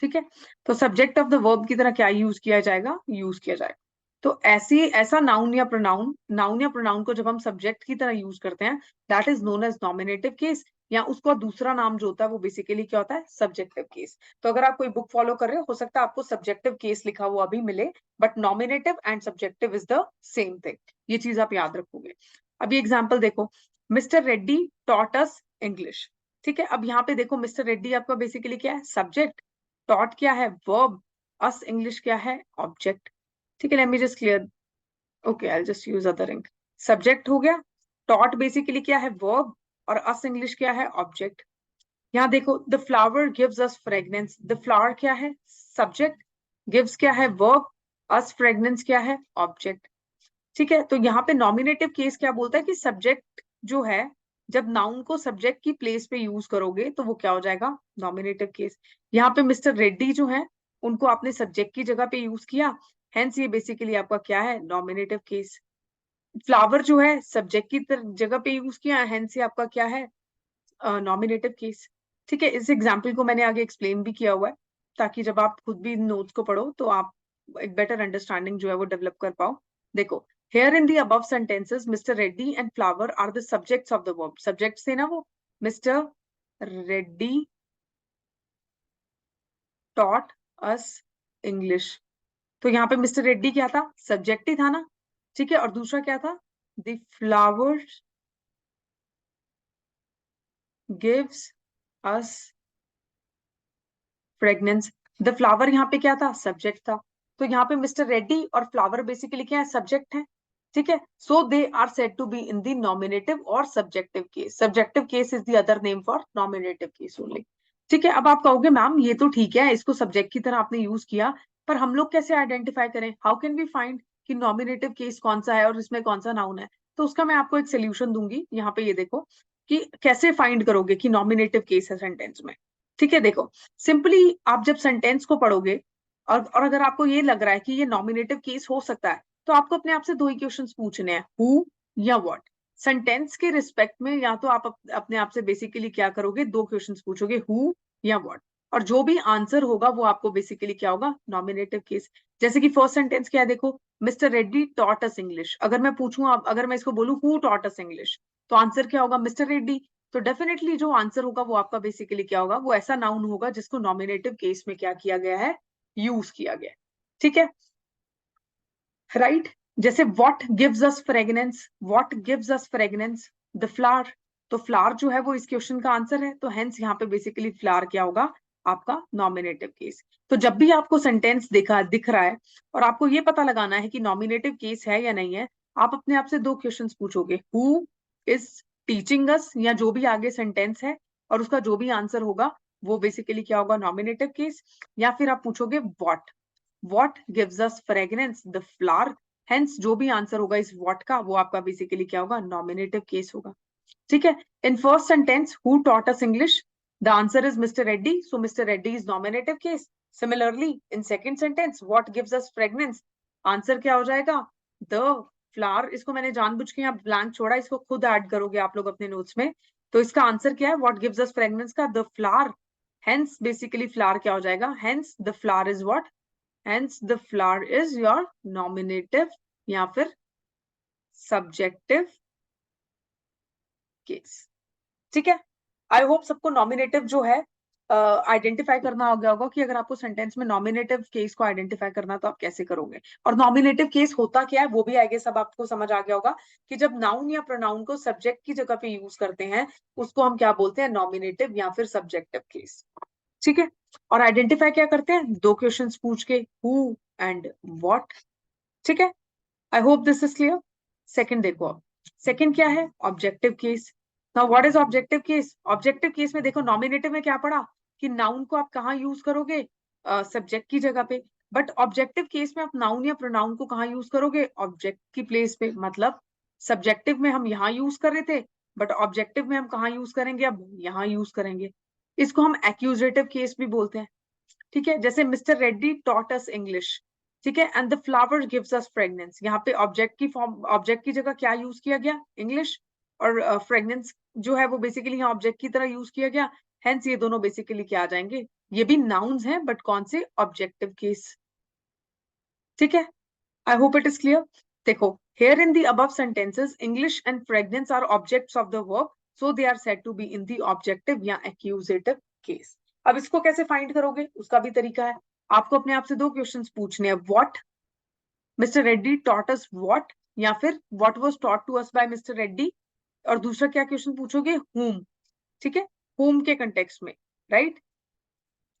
ठीक है, तो सब्जेक्ट ऑफ द वर्ब की तरह क्या यूज किया जाएगा, यूज किया जाएगा। तो ऐसा नाउन या प्रोनाउन को जब हम सब्जेक्ट की तरह यूज करते हैं, that is known as nominative case, या उसका दूसरा नाम जो होता है वो बेसिकली क्या होता है, सब्जेक्टिव केस। तो अगर आप कोई बुक फॉलो कर रहे हो सकता है आपको सब्जेक्टिव केस लिखा हुआ भी मिले, but nominative and subjective is the same thing. ये चीज आप याद रखोगे। अभी एग्जाम्पल देखो, मिस्टर रेड्डी टॉट अस इंग्लिश। ठीक है, अब यहाँ पे देखो, मिस्टर रेड्डी आपका बेसिकली क्या है, सब्जेक्ट, टॉट क्या है, वर्ब, अस इंग्लिश क्या है, ऑब्जेक्ट। ठीक है, let me just clear, okay I just use other ink. Subject हो गया, टॉट बेसिकली क्या है, वर्ब, और अस इंग्लिश क्या है, ऑब्जेक्ट। यहाँ देखो, the flower gives us fragrance, the flower क्या है, सब्जेक्ट, गिव्स क्या है, वर्ब, अस फ्रेग्रेंस क्या है, ऑब्जेक्ट। ठीक है, तो यहाँ पे नॉमिनेटिव केस क्या बोलता है कि सब्जेक्ट जो है, जब नाउन को सब्जेक्ट की प्लेस पे यूज करोगे तो वो क्या हो जाएगा, नॉमिनेटिव केस। यहाँ पे मिस्टर रेड्डी जो है, उनको आपने सब्जेक्ट की जगह पे यूज किया, हेंस ये बेसिकली आपका क्या है, नॉमिनेटिव केस। फ्लावर जो है, सब्जेक्ट की जगह पे यूज किया, हेंस ये आपका क्या है, नॉमिनेटिव केस। ठीक है, इस एग्जाम्पल को मैंने आगे एक्सप्लेन भी किया हुआ है, ताकि जब आप खुद भी नोट्स को पढ़ो तो आप एक बेटर अंडरस्टैंडिंग जो है वो डेवलप कर पाओ। देखो, here in the above sentences Mr. Reddy and Flower are the subjects of the verb. Subjects थे ना वो, Mr. Reddy taught us English। तो यहाँ पे मिस्टर रेड्डी क्या था, सब्जेक्ट ही था ना। ठीक है, और दूसरा क्या था, the flowers gives us fragrance. The flower यहाँ पे क्या था, सब्जेक्ट था। तो यहाँ पे मिस्टर रेड्डी और फ्लावर बेसिकली क्या है, सब्जेक्ट है। ठीक है, so they are said to be in the nominative और subjective case. Subjective case is the other name for nominative case only. ठीक है, अब आप कहोगे मैम ये तो ठीक है, इसको सब्जेक्ट की तरह आपने यूज किया, पर हम लोग कैसे आइडेंटिफाई करें, हाउ कैन वी फाइंड कि नॉमिनेटिव केस कौन सा है और इसमें कौन सा नाउन है। तो उसका मैं आपको एक सोल्यूशन दूंगी। यहाँ पे ये देखो कि कैसे फाइंड करोगे कि नॉमिनेटिव केस है सेंटेंस में। ठीक है, देखो, सिंपली आप जब सेंटेंस को पढ़ोगे और अगर आपको ये लग रहा है कि ये नॉमिनेटिव केस हो सकता है, तो आपको अपने आप से 2 ही क्वेश्चंस पूछने हैं, हु या व्हाट। सेंटेंस के रिस्पेक्ट में या तो आप अपने आप से बेसिकली क्या करोगे, 2 क्वेश्चंस पूछोगे, हु या व्हाट, और जो भी आंसर होगा वो आपको बेसिकली क्या होगा, नॉमिनेटिव केस। जैसे कि फर्स्ट सेंटेंस क्या है, देखो, मिस्टर रेड्डी टॉट अस इंग्लिश। अगर मैं पूछूं, अगर मैं इसको बोलूं हु टॉट अस इंग्लिश, तो आंसर क्या होगा, मिस्टर रेड्डी। तो डेफिनेटली जो आंसर होगा वो आपका बेसिकली क्या होगा, वो ऐसा नाउन होगा जिसको नॉमिनेटिव केस में क्या किया गया है, यूज किया गया है। ठीक है, राइट जैसे what gives us fragrance, what gives us fragrance, the flower. तो फ्लावर जो है वो इस क्वेश्चन का आंसर है, तो हेंस यहाँ पे बेसिकली फ्लावर क्या होगा, आपका नॉमिनेटिव केस। तो जब भी आपको सेंटेंस दिख रहा है और आपको ये पता लगाना है कि नॉमिनेटिव केस है या नहीं है, आप अपने आप से दो क्वेश्चंस पूछोगे, हु इज टीचिंग अस, या जो भी आगे सेंटेंस है और उसका जो भी आंसर होगा वो बेसिकली क्या होगा, नॉमिनेटिव केस। या फिर आप पूछोगे what gives us fragrance, the flower। Hence जो भी आंसर होगा इस what का, वो आपका बेसिकली क्या होगा, नॉमिनेटिव केस होगा। ठीक है, इन first sentence who taught us English, the answer is mister Reddy, so mister Reddy is nominative case. Similarly in second sentence what gives us fragrance, answer क्या हो जाएगा, द फ्लावर। इसको मैंने जानबूझ के यहाँ ब्लैंक छोड़ा, इसको खुद ऐड करोगे आप लोग अपने नोट्स में। तो इसका आंसर क्या है, व्हाट गिव्स अस फ्रेग्रेंस का the flower. Hence basically flower क्या हो जाएगा, hence the flower is what, hence the flower is your nominative या फिर subjective case। ठीक है, आई होप सबको नॉमिनेटिव जो है आइडेंटिफाई करना हो गया होगा कि अगर आपको सेंटेंस में नॉमिनेटिव केस को आइडेंटिफाई करना तो आप कैसे करोगे, और नॉमिनेटिव केस होता क्या है वो भी आई गेस सब आपको समझ आ गया होगा कि जब नाउन या प्रोनाउन को सब्जेक्ट की जगह पे यूज करते हैं उसको हम क्या बोलते हैं, नॉमिनेटिव या फिर सब्जेक्टिव केस। ठीक है, और आइडेंटिफाई क्या करते हैं, दो क्वेश्चंस पूछ के, हु एंड व्हाट। ठीक है, I hope this is clear. Second देखो, अब सेकंड क्या है, objective case. Now what is objective case, objective case में देखो नॉमिनेटिव में क्या पढ़ा कि नाउन को आप कहाँ यूज करोगे, सब्जेक्ट की जगह पे। बट ऑब्जेक्टिव केस में आप नाउन या प्रोनाउन को कहाँ यूज करोगे, ऑब्जेक्ट की प्लेस पे। मतलब सब्जेक्टिव में हम यहाँ यूज कर रहे थे, बट ऑब्जेक्टिव में हम कहाँ यूज करेंगे, अब यहाँ यूज करेंगे। इसको हम एक्यूजेटिव केस भी बोलते हैं। ठीक है, जैसे मिस्टर रेड्डी टॉट अस इंग्लिश, ठीक है, and the flower gives us fragrance. यहाँ पे ऑब्जेक्ट की फॉर्म, ऑब्जेक्ट की जगह क्या यूज किया गया, इंग्लिश, और फ्रेग्रेंस जो है वो बेसिकली यहाँ ऑब्जेक्ट की तरह यूज किया गया। हेंस ये दोनों बेसिकली क्या आ जाएंगे, ये भी नाउन्स हैं बट कौन से, ऑब्जेक्टिव केस। ठीक है, I hope it is clear. देखो, here in the above sentences English and fragrance are objects of the verb, so they are said to be in the objective या accusative case। अब इसको कैसे find करोगे, उसका भी तरीका है। आपको अपने आप से दो क्वेश्चंस पूछने हैं, what mister Reddy taught us what, या फिर what was taught to us by mister Reddy, और दूसरा क्या क्वेश्चन पूछोगे, whom। ठीक है, whom के कंटेक्स्ट में, राइट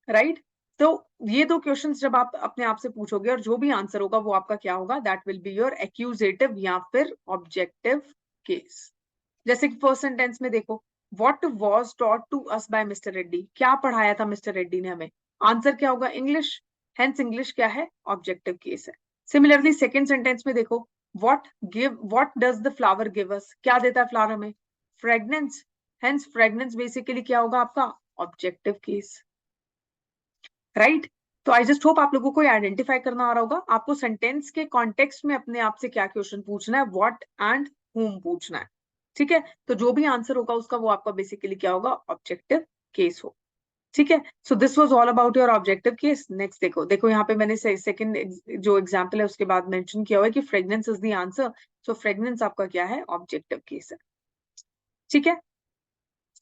राइट। तो ये दो क्वेश्चंस जब आप अपने आप से पूछोगे और जो भी आंसर होगा वो आपका क्या होगा, that will be your accusative या फिर ऑब्जेक्टिव केस। जैसे कि फर्स्ट सेंटेंस में देखो, what was taught to us by mister Reddy, क्या पढ़ाया था मिस्टर रेड्डी ने हमें, आंसर क्या होगा, इंग्लिश। हेंस इंग्लिश क्या है, ऑब्जेक्टिव केस है। सिमिलरली सेकंड सेंटेंस में देखो, what does the flower give us, क्या देता है फ्लावर हमें, फ्रेग्रेंस। हेंस फ्रेग्रेंस बेसिकली क्या होगा आपका, ऑब्जेक्टिव केस, राइट। तो आई जस्ट होप आप लोगों को आइडेंटिफाई करना आ रहा होगा, आपको सेंटेंस के कॉन्टेक्स्ट में अपने आप से क्या क्वेश्चन पूछना है, व्हाट एंड whom पूछना है। ठीक है, तो जो भी आंसर होगा उसका वो आपका बेसिकली क्या होगा, ऑब्जेक्टिव केस हो। ठीक है, so this was all about your objective case. Next देखो, देखो यहाँ पे मैंने सेकंड जो एग्जांपल है उसके बाद मेंशन किया हुआ है कि fragrance is the answer, so fragrance आपका क्या है, ऑब्जेक्टिव केस है। ठीक है,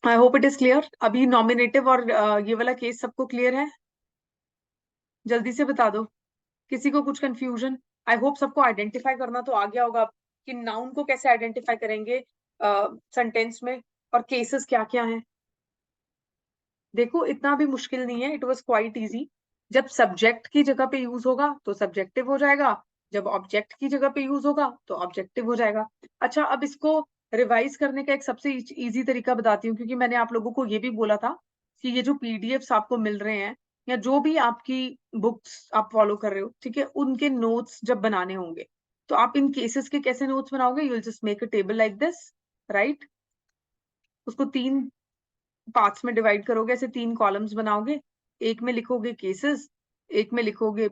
I hope it is clear. अभी नॉमिनेटिव और ये वाला केस सबको क्लियर है, जल्दी से बता दो, किसी को कुछ कंफ्यूजन। आई होप सबको आइडेंटिफाई करना तो आ गया होगा कि नाउन को कैसे आइडेंटिफाई करेंगे सेंटेंस में, और केसेस क्या क्या हैं। देखो इतना भी मुश्किल नहीं है, इट वाज क्वाइट इजी। जब सब्जेक्ट की जगह पे यूज होगा तो सब्जेक्टिव हो जाएगा, जब ऑब्जेक्ट की जगह पे यूज होगा तो ऑब्जेक्टिव हो जाएगा। अच्छा, अब इसको रिवाइज करने का एक सबसे इजी तरीका बताती हूँ, क्योंकि मैंने आप लोगों को ये भी बोला था कि ये जो पीडीएफ्स आपको मिल रहे हैं या जो भी आपकी बुक्स आप फॉलो कर रहे हो, ठीक है, उनके नोट्स जब बनाने होंगे तो आप इन केसेस के कैसे नोट्स बनाओगे, you will just make a table like this, right. उसको तीन पार्ट्स में डिवाइड करोगे, ऐसे तीन कॉलम्स बनाओगे, एक में लिखोगे केसेस, एक में लिखोगे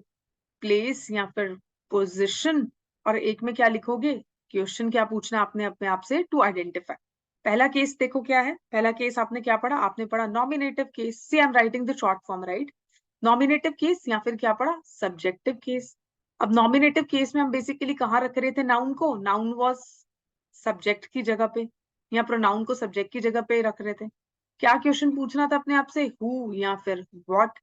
प्लेस या फिर पोजीशन, और एक में क्या लिखोगे, क्वेश्चन क्या पूछना आपने अपने आप से टू आइडेंटिफाई। पहला केस देखो क्या है, पहला केस आपने क्या पढ़ा, आपने पढ़ा nominative case, see I am writing the short form, right. Nominative case या फिर क्या पढ़ा, सब्जेक्टिव केस। अब नॉमिनेटिव केस में हम बेसिकली कहाँ रख रहे थे नाउन को, नाउन वाज सब्जेक्ट की जगह पे, या प्रोनाउन को सब्जेक्ट की जगह पे रख रहे थे? क्या क्वेश्चन पूछना था अपने आप से, हु या फिर व्हाट?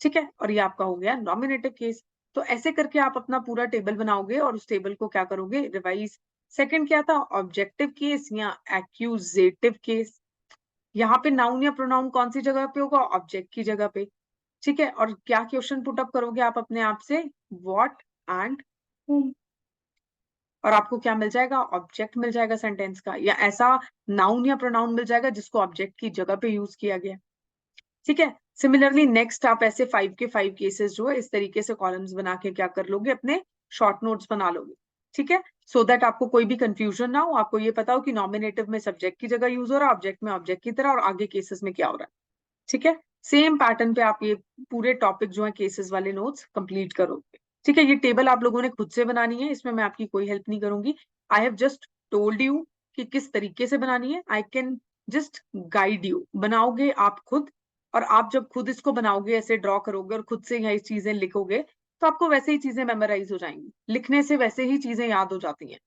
ठीक है, और ये आपका हो गया नॉमिनेटिव केस। तो ऐसे करके आप अपना पूरा टेबल बनाओगे और उस टेबल को क्या करोगे, रिवाइज। सेकंड क्या था, ऑब्जेक्टिव केस या एक्यूजेटिव केस। यहाँ पे नाउन या प्रोनाउन कौन सी जगह पे होगा, ऑब्जेक्ट की जगह पे। ठीक है, और क्या क्वेश्चन पुट अप करोगे आप अपने आप से, व्हाट एंड whom। और आपको क्या मिल जाएगा, ऑब्जेक्ट मिल जाएगा सेंटेंस का, या ऐसा नाउन या प्रोनाउन मिल जाएगा जिसको ऑब्जेक्ट की जगह पे यूज किया गया। ठीक है, सिमिलरली नेक्स्ट आप ऐसे 5 के 5 केसेस जो है इस तरीके से कॉलम्स बना के क्या कर लोगे, अपने शॉर्ट नोट्स बना लोगे। ठीक है, सो दैट आपको कोई भी कंफ्यूजन ना हो, आपको ये पता हो कि नॉमिनेटिव में सब्जेक्ट की जगह यूज हो रहा है, ऑब्जेक्ट में ऑब्जेक्ट की तरह, और आगे केसेस में क्या हो रहा है। ठीक है, सेम पैटर्न पे आप ये पूरे टॉपिक जो है केसेस वाले नोट्स कंप्लीट करोगे। ठीक है, ये टेबल आप लोगों ने खुद से बनानी है, इसमें मैं आपकी कोई हेल्प नहीं करूंगी। I have just told you कि किस तरीके से बनानी है, I can just guide you. बनाओगे आप खुद, और आप जब खुद इसको बनाओगे, ऐसे ड्रॉ करोगे और खुद से यही चीजें लिखोगे, तो आपको वैसे ही चीजें मेमोराइज हो जाएंगी, लिखने से वैसे ही चीजें याद हो जाती हैं।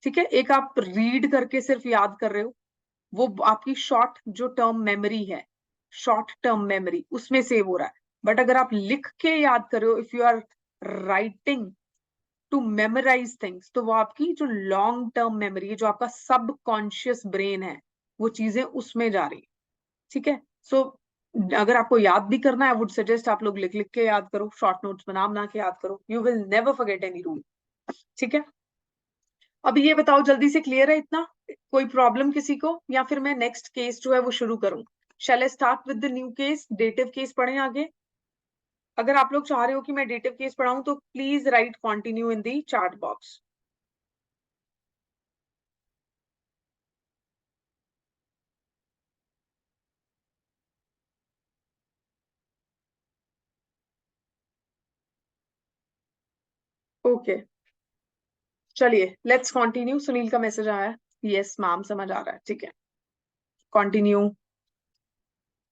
ठीक है, एक आप रीड करके सिर्फ याद कर रहे हो, वो आपकी शॉर्ट जो टर्म मेमोरी है, शॉर्ट टर्म मेमोरी, उसमें सेव हो रहा है। बट अगर आप लिख के याद कर रहे हो, if you are writing to memorize things, तो वो आपकी जो लॉन्ग टर्म मेमोरी है, जो आपका सब कॉन्शियस ब्रेन है, वो चीजें उसमें जा रही है। ठीक है, सो अगर आपको याद भी करना है, आई वुड सजेस्ट आप लोग लिख लिख के याद करो, शॉर्ट नोट्स बना बना के याद करो, you will never forget any rule. ठीक है, अब ये बताओ जल्दी से, क्लियर है इतना? कोई प्रॉब्लम किसी को, या फिर मैं नेक्स्ट केस जो है वो शुरू करूं? Shall I start with the new case, dative case पढ़ें आगे? अगर आप लोग चाह रहे हो कि मैं डेटिव केस पढ़ाऊं तो please right continue in the chat box. Okay, चलिए लेट्स कंटिन्यू। सुनील का मैसेज आया है, यस मैम समझ आ रहा है, ठीक है, कंटिन्यू।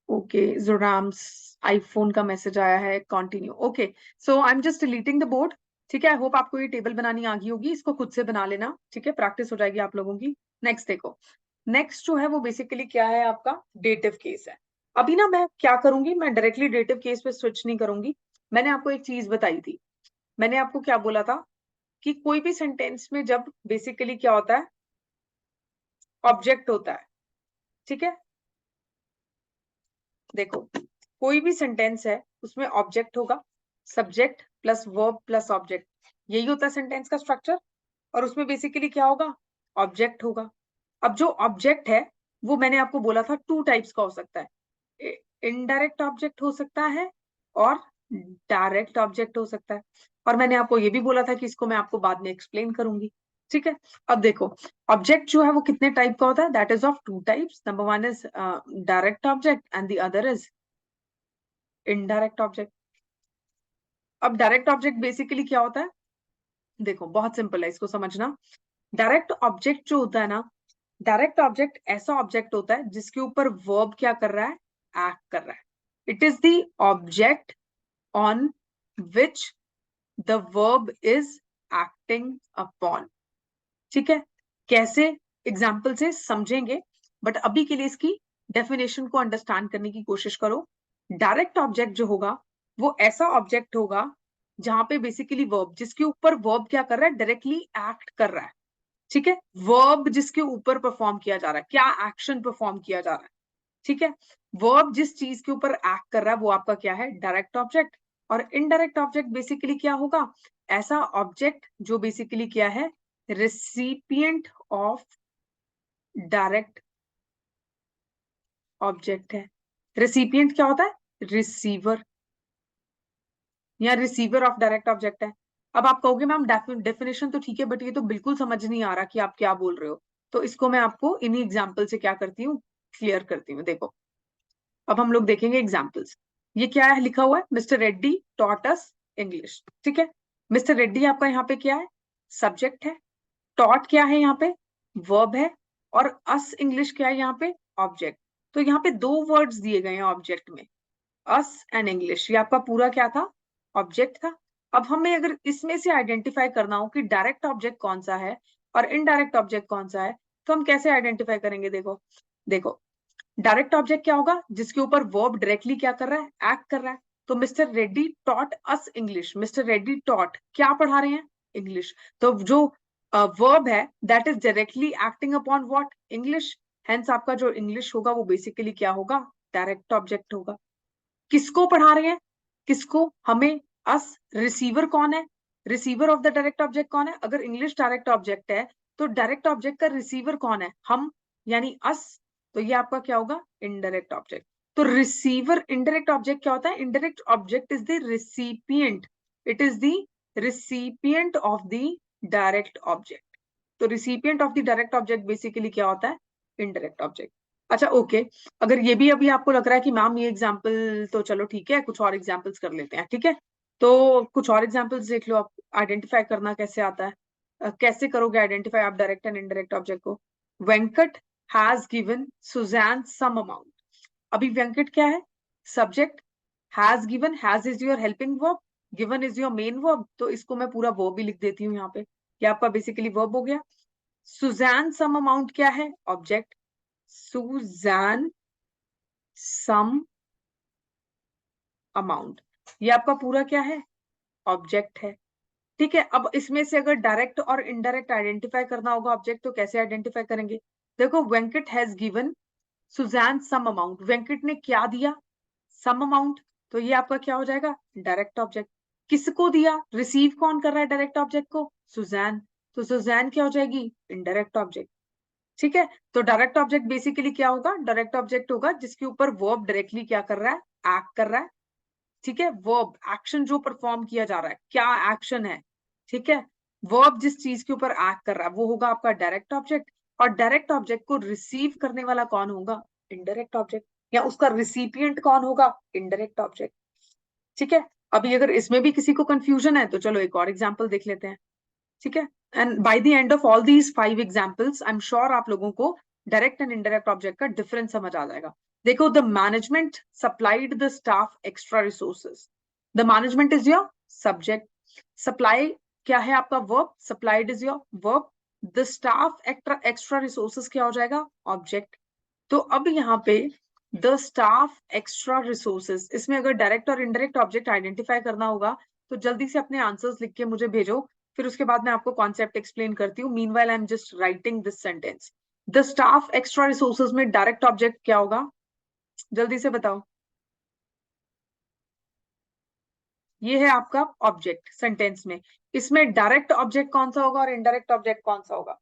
ओके, जोराम्स आईफोन का मैसेज आया है, continue. Okay, so I am just deleting the board. ठीक है, आई होप आपको ये टेबल बनानी आ गई होगी, इसको खुद से बना लेना। ठीक है, प्रैक्टिस हो जाएगी आप लोगों की। नेक्स्ट देखो, नेक्स्ट जो है वो बेसिकली क्या है, आपका डेटिव केस है। अभी ना मैं क्या करूंगी, मैं डायरेक्टली डेटिव केस पे स्विच नहीं करूंगी। मैंने आपको एक चीज बताई थी, मैंने आपको क्या बोला था, कि कोई भी सेंटेंस में जब बेसिकली क्या होता है, ऑब्जेक्ट होता है। ठीक है, देखो कोई भी सेंटेंस है उसमें ऑब्जेक्ट होगा, subject plus verb plus object, यही होता है सेंटेंस का स्ट्रक्चर। और उसमें बेसिकली क्या होगा, ऑब्जेक्ट होगा। अब जो ऑब्जेक्ट है वो मैंने आपको बोला था टू टाइप्स का हो सकता है, इनडायरेक्ट ऑब्जेक्ट हो सकता है और डायरेक्ट ऑब्जेक्ट हो सकता है। और मैंने आपको ये भी बोला था कि इसको मैं आपको बाद में एक्सप्लेन करूंगी। ठीक है, अब देखो ऑब्जेक्ट जो है वो कितने टाइप का होता है, that is of two types. Number one is direct object and the other is indirect object. अब डायरेक्ट ऑब्जेक्ट बेसिकली क्या होता है, देखो बहुत सिंपल है इसको समझना। डायरेक्ट ऑब्जेक्ट जो होता है ना, डायरेक्ट ऑब्जेक्ट ऐसा ऑब्जेक्ट होता है जिसके ऊपर वर्ब क्या कर रहा है, एक्ट कर रहा है। It is the object on which the verb is acting upon. ठीक है, कैसे, एग्जाम्पल से समझेंगे, बट अभी के लिए इसकी डेफिनेशन को अंडरस्टैंड करने की कोशिश करो। डायरेक्ट ऑब्जेक्ट जो होगा वो ऐसा ऑब्जेक्ट होगा जहां पे बेसिकली वर्ब, जिसके ऊपर वर्ब क्या कर रहा है, डायरेक्टली एक्ट कर रहा है। ठीक है, वर्ब जिसके ऊपर परफॉर्म किया जा रहा है, क्या एक्शन परफॉर्म किया जा रहा है। ठीक है, वर्ब जिस चीज के ऊपर एक्ट कर रहा है वो आपका क्या है, डायरेक्ट ऑब्जेक्ट। और इनडायरेक्ट ऑब्जेक्ट बेसिकली क्या होगा, ऐसा ऑब्जेक्ट जो बेसिकली क्या है, रिसिपिएंट ऑफ डायरेक्ट ऑब्जेक्ट है। रिसिपिएंट क्या होता है, रिसीवर, या रिसीवर ऑफ डायरेक्ट ऑब्जेक्ट है। अब आप कहोगे मैम डेफिनेशन तो ठीक है, बट ये तो बिल्कुल समझ नहीं आ रहा कि आप क्या बोल रहे हो। तो इसको मैं आपको इन्हीं एग्जाम्पल से क्या करती हूँ, क्लियर करती हूँ। देखो अब हम लोग देखेंगे एग्जाम्पल्स। ये क्या है, लिखा हुआ है मिस्टर रेड्डी टॉट अस इंग्लिश। ठीक है, मिस्टर रेड्डी आपका यहाँ पे क्या है, सब्जेक्ट है। टॉट क्या है यहाँ पे, वर्ब है। और अस इंग्लिश क्या है यहाँ पे, ऑब्जेक्ट। तो यहाँ पे दो वर्ड्स दिए गए हैं ऑब्जेक्ट में, अस एंड इंग्लिश। ये आपका पूरा क्या था, ऑब्जेक्ट था। अब हमें अगर इसमें से आइडेंटिफाई करना हो कि डायरेक्ट ऑब्जेक्ट कौन सा है और इनडायरेक्ट ऑब्जेक्ट कौन सा है, तो हम कैसे आइडेंटिफाई करेंगे? देखो देखो, डायरेक्ट ऑब्जेक्ट क्या होगा? जिसके ऊपर वर्ब डायरेक्टली क्या कर रहा है? एक्ट कर रहा है। तो मिस्टर रेड्डी टॉट अस इंग्लिश, मिस्टर रेड्डी टॉट क्या पढ़ा रहे हैं? इंग्लिश। तो जो वर्ब है that is directly acting upon what? English. Hence आपका जो इंग्लिश होगा वो बेसिकली क्या होगा? डायरेक्ट ऑब्जेक्ट होगा। किसको पढ़ा रहे हैं? किसको? हमें। अस। रिसीवर कौन है? Receiver of the direct object कौन है? अगर इंग्लिश डायरेक्ट ऑब्जेक्ट है तो डायरेक्ट ऑब्जेक्ट का रिसीवर कौन है? हम, यानी अस। तो ये आपका क्या होगा? Indirect object. तो रिसीवर इनडायरेक्ट ऑब्जेक्ट क्या होता है? Indirect object is the recipient, it is the recipient of the direct object. तो recipient of the direct object basically क्या होता है? Indirect object. अच्छा ओके, अगर ये भी अभी आपको लग रहा है कि मैम ये एग्जाम्पल तो चलो ठीक है, कुछ और एग्जाम्पल्स कर लेते हैं, ठीक है? तो कुछ और एग्जाम्पल्स देख लो आप। आइडेंटिफाई करना कैसे आता है? कैसे करोगे आइडेंटिफाई आप डायरेक्ट एंड इनडायरेक्ट ऑब्जेक्ट को? Venkat has given Suzanne some amount. अभी वेंकट क्या है? Subject. Has given, has is your helping verb, given is your main verb, तो इसको मैं पूरा वर्ब भी लिख देती हूँ यहाँ पे। ये आपका बेसिकली वर्ब हो गया। सुजैन सम अमाउंट क्या है? ऑब्जेक्ट। सुजैन सम अमाउंट, ये आपका पूरा क्या है? ऑब्जेक्ट है। ठीक है, अब इसमें से अगर डायरेक्ट और इनडायरेक्ट आइडेंटिफाई करना होगा ऑब्जेक्ट, तो कैसे आइडेंटिफाई करेंगे? देखो, Venkat has given Suzanne some amount, Venkat ने क्या दिया? Some amount. तो ये आपका क्या हो जाएगा? Direct object. किसको दिया? रिसीव कौन कर रहा है डायरेक्ट ऑब्जेक्ट को? सुजैन। तो सुजैन क्या हो जाएगी? Indirect object. ठीक है, तो डायरेक्ट ऑब्जेक्ट बेसिकली क्या होगा? डायरेक्ट ऑब्जेक्ट होगा जिसके ऊपर वर्ब डायरेक्टली क्या कर रहा है? एक्ट कर रहा है। ठीक है, वर्ब एक्शन जो परफॉर्म किया जा रहा है, क्या एक्शन है? ठीक है, वर्ब जिस चीज के ऊपर एक्ट कर रहा है वो होगा आपका डायरेक्ट ऑब्जेक्ट। और डायरेक्ट ऑब्जेक्ट को रिसीव करने वाला कौन होगा? Indirect object. या उसका रिसिपिएंट कौन होगा? Indirect object. ठीक है, अभी अगर इसमें भी किसी को कंफ्यूजन है तो चलो एक और एग्जांपल देख लेते हैं। ठीक है, and by the end of all these 5 examples I am sure आप लोगों को डायरेक्ट एंड इनडायरेक्ट ऑब्जेक्ट का डिफरेंस समझ आ जाएगा। देखो, the management supplied the staff extra resources. The management is your subject, supply क्या है आपका? Verb, supplied is your verb, the staff extra resources क्या हो जाएगा? ऑब्जेक्ट। तो अब यहाँ पे द स्टाफ एक्स्ट्रा रिसोर्सेज, इसमें अगर डायरेक्ट और इनडायरेक्ट ऑब्जेक्ट आइडेंटिफाई करना होगा तो जल्दी से अपने आंसर्स लिख के मुझे भेजो, फिर उसके बाद मैं आपको कॉन्सेप्ट एक्सप्लेन करती हूँ। Meanwhile I am just writing this sentence. The staff extra resources में डायरेक्ट ऑब्जेक्ट क्या होगा? जल्दी से बताओ। ये है आपका ऑब्जेक्ट सेंटेंस में। इसमें डायरेक्ट ऑब्जेक्ट कौन सा होगा और इनडायरेक्ट ऑब्जेक्ट कौन सा होगा?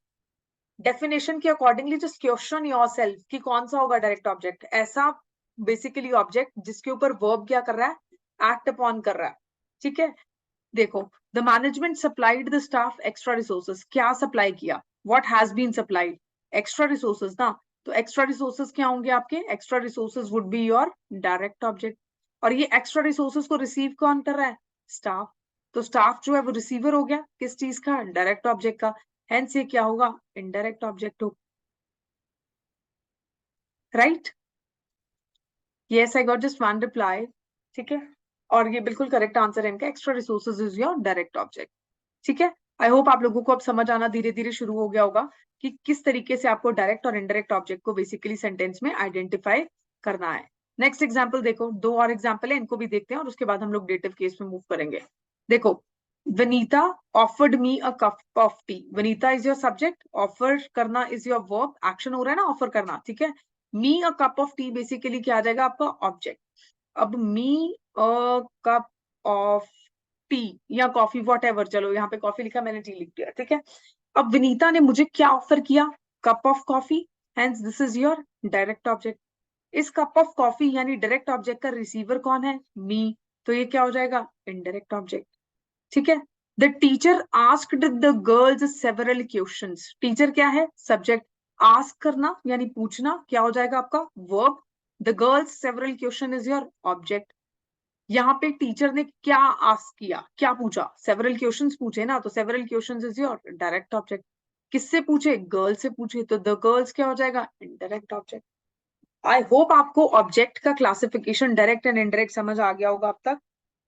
डेफिनेशन के अकॉर्डिंगली जस्ट क्वेश्चन योरसेल्फ कि कौन सा होगा डायरेक्ट ऑब्जेक्ट। ऐसा बेसिकली ऑब्जेक्ट जिसके ऊपर वर्ब क्या कर रहा है? एक्ट अपॉन कर रहा है। ठीक है, देखो, the management supplied the staff extra resources, क्या सप्लाई किया? What has been supplied? Extra resources ना। तो एक्स्ट्रा रिसोर्सेज क्या होंगे आपके? Extra resources would be your direct object. और ये एक्स्ट्रा रिसोर्सेज को रिसीव कौन कर रहा है? स्टाफ। तो स्टाफ जो है वो रिसीवर हो गया किस चीज का? डायरेक्ट ऑब्जेक्ट का। हेंस ये क्या होगा? इनडायरेक्ट ऑब्जेक्ट हो। Right, yes I got just one reply. ठीक है, और ये बिल्कुल करेक्ट आंसर है इनका, extra resources is your direct object. ठीक है, आई होप आप लोगों को अब समझ आना धीरे धीरे शुरू हो गया होगा कि किस तरीके से आपको डायरेक्ट और इनडायरेक्ट ऑब्जेक्ट को बेसिकली सेंटेंस में आइडेंटिफाई करना है। नेक्स्ट एग्जांपल देखो, 2 और एग्जांपल है, इनको भी देखते हैं और उसके बाद हम लोग डेटिव केस में मूव करेंगे। देखो, Vanita offered me a cup of tea. Vanita is your subject, offer करना इज योर वर्ब, एक्शन हो रहा है ना ऑफर करना। ठीक है, me a cup of tea basically क्या आ जाएगा आपका? ऑब्जेक्ट। अब me a cup of tea या कॉफी वॉट एवर, चलो यहाँ पे कॉफी लिखा, मैंने टी लिख दिया। ठीक है, अब विनीता ने मुझे क्या ऑफर किया? Cup of coffee. Hence this is your direct object. इस कप ऑफ कॉफी यानी डायरेक्ट ऑब्जेक्ट का रिसीवर कौन है? मी। तो ये क्या हो जाएगा? Indirect object. ठीक है, the teacher asked the girls several questions. Teacher क्या है? सब्जेक्ट। आस्क करना यानी पूछना क्या हो जाएगा आपका? Verb. The girls several question is your object. यहाँ पे टीचर ने क्या आस्क किया, क्या पूछा? सेवरल क्वेश्चंस पूछे ना, तो several questions is your direct object. किससे पूछे? गर्ल से पूछे, तो द गर्ल्स क्या हो जाएगा? Indirect object. आई होप आपको ऑब्जेक्ट का क्लासिफिकेशन डायरेक्ट एंड इनडायरेक्ट समझ आ गया होगा अब तक।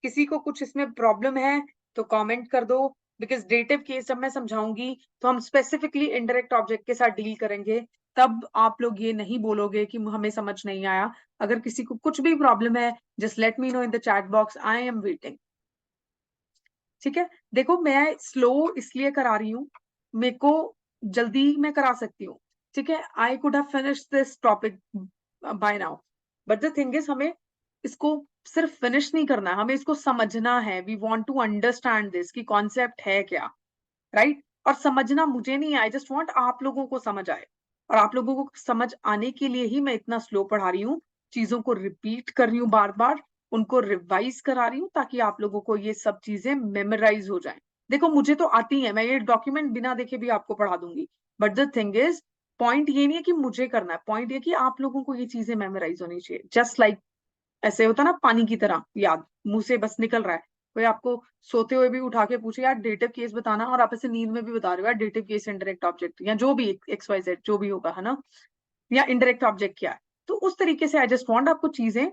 किसी को कुछ इसमें प्रॉब्लम है तो कमेंट कर दो, बिकॉज डेटिव केस जब मैं समझाऊंगी तो हम स्पेसिफिकली इनडायरेक्ट ऑब्जेक्ट के साथ डील करेंगे, तब आप लोग ये नहीं बोलोगे कि हमें समझ नहीं आया। अगर किसी को कुछ भी प्रॉब्लम है, just let me know in the chat box, I am waiting. ठीक है, देखो मैं स्लो इसलिए करा रही हूँ, मेरे को जल्दी मैं करा सकती हूँ, ठीक है, I could have finished this topic by now, but the thing is हमें इसको सिर्फ फिनिश नहीं करना है, हमें इसको समझना है। We want to understand this कि कॉन्सेप्ट है क्या, राइट? और समझना मुझे नहीं, आई जस्ट वांट आप लोगों को समझ आए, और आप लोगों को समझ आने के लिए ही मैं इतना स्लो पढ़ा रही हूँ, चीजों को रिपीट कर रही हूँ बार बार, उनको रिवाइज करा रही हूँ, ताकि आप लोगों को ये सब चीजें मेमोराइज हो जाए। देखो मुझे तो आती है, मैं ये डॉक्यूमेंट बिना देखे भी आपको पढ़ा दूंगी, but the thing is point ये नहीं है कि मुझे करना है, पॉइंट ये कि आप लोगों को ये चीजें मेमोराइज होनी चाहिए। जस्ट लाइक ऐसे होता ना, पानी की तरह याद मुंह से बस निकल रहा है। कोई आपको सोते हुए भी उठा के पूछे यार डेटिव केस बताना, और आप ऐसे नींद में भी बता रहे हो यार डेटिव केस इनडायरेक्ट ऑब्जेक्ट या जो भी एक्स वाई जेड जो भी होगा, है ना, या इनडायरेक्ट ऑब्जेक्ट क्या है, तो उस तरीके से आई जस्ट वांट आपको चीजें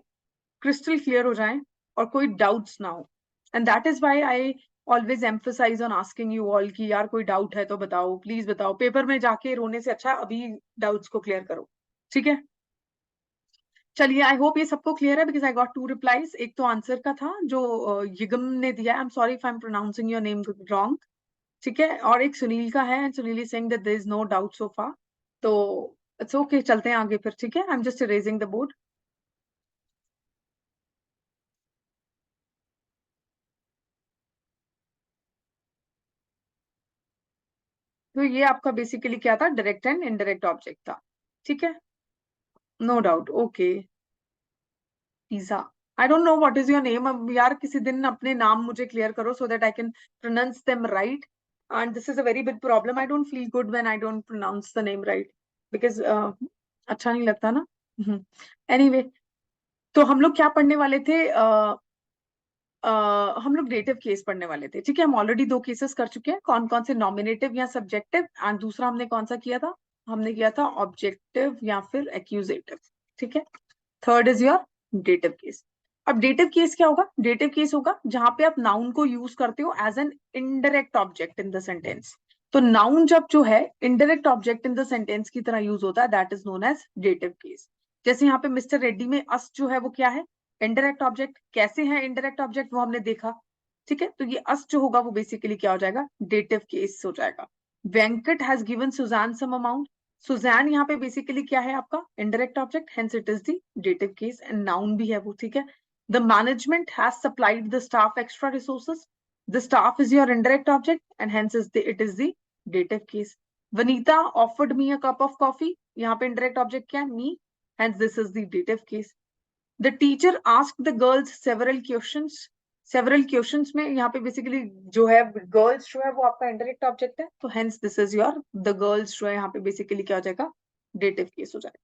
क्रिस्टल क्लियर हो जाएं और कोई डाउट्स ना हो। And that is why I always emphasize on asking you all कि यार कोई डाउट है तो बताओ, प्लीज बताओ, पेपर में जाके रोने से अच्छा अभी डाउट्स को क्लियर करो। ठीक है, चलिए, आई होप ये सबको क्लियर है, because I got two replies. एक तो आंसर का था जो यिगम ने दिया, I am sorry if I am pronouncing your name wrong, ठीक है, और एक सुनील का है, Sunil is saying that there is no doubt so far, तो इट्स ओके, चलते हैं आगे फिर। ठीक है, I am just erasing the board. तो ये आपका बेसिकली क्या था, डायरेक्ट एंड इनडायरेक्ट ऑब्जेक्ट था। ठीक है, no doubt, okay. Pizza, I don't know what is your name. अब यार किसी दिन अपने नाम मुझे क्लियर करो so that I can pronounce them right, and this is a very big problem, I don't feel good when I don't pronounce the name right, because अच्छा नहीं लगता ना। एनीवे तो हम लोग क्या पढ़ने वाले थे, हम लोग डेटिव केस पढ़ने वाले थे। ठीक है, हम ऑलरेडी दो केसेस कर चुके हैं, कौन कौन से, नॉमिनेटिव या सब्जेक्टिव, एंड दूसरा हमने कौन सा किया था, हमने किया था ऑब्जेक्टिव या फिर एक्यूजेटिव। ठीक है, third is your dative case. अब डेटिव केस क्या होगा, डेटिव केस होगा जहां पे आप नाउन को यूज करते हो as an indirect object in the sentence. तो नाउन जब जो है indirect object in the sentence की तरह यूज होता है, that is known as dative case. जैसे यहाँ पे मिस्टर रेड्डी में अस जो है वो क्या है, इनडायरेक्ट ऑब्जेक्ट। कैसे है इनडायरेक्ट ऑब्जेक्ट वो हमने देखा। ठीक है, तो ये अस जो होगा वो बेसिकली क्या हो जाएगा, डेटिव केस हो जाएगा। Venkat has given Suzanne some amount, Suzanne यहाँ पे बेसिकली क्या है आपका, indirect object, hence it is the dative case, and noun भी है वो। ठीक है, the management has supplied the staff extra resources, the staff is your indirect object and hence it is the dative case. Vanita offered me a cup of coffee, यहाँ पे indirect object क्या है, me, hence this is the dative case. The teacher asked the girls several questions, several questions में यहाँ पे basically जो है girls जो है वो आपका इनडायरेक्ट ऑब्जेक्ट है, तो hence this is your the girls जो है यहाँ पे बेसिकली क्या हो जाएगा, डेटिव केस हो जाएगा।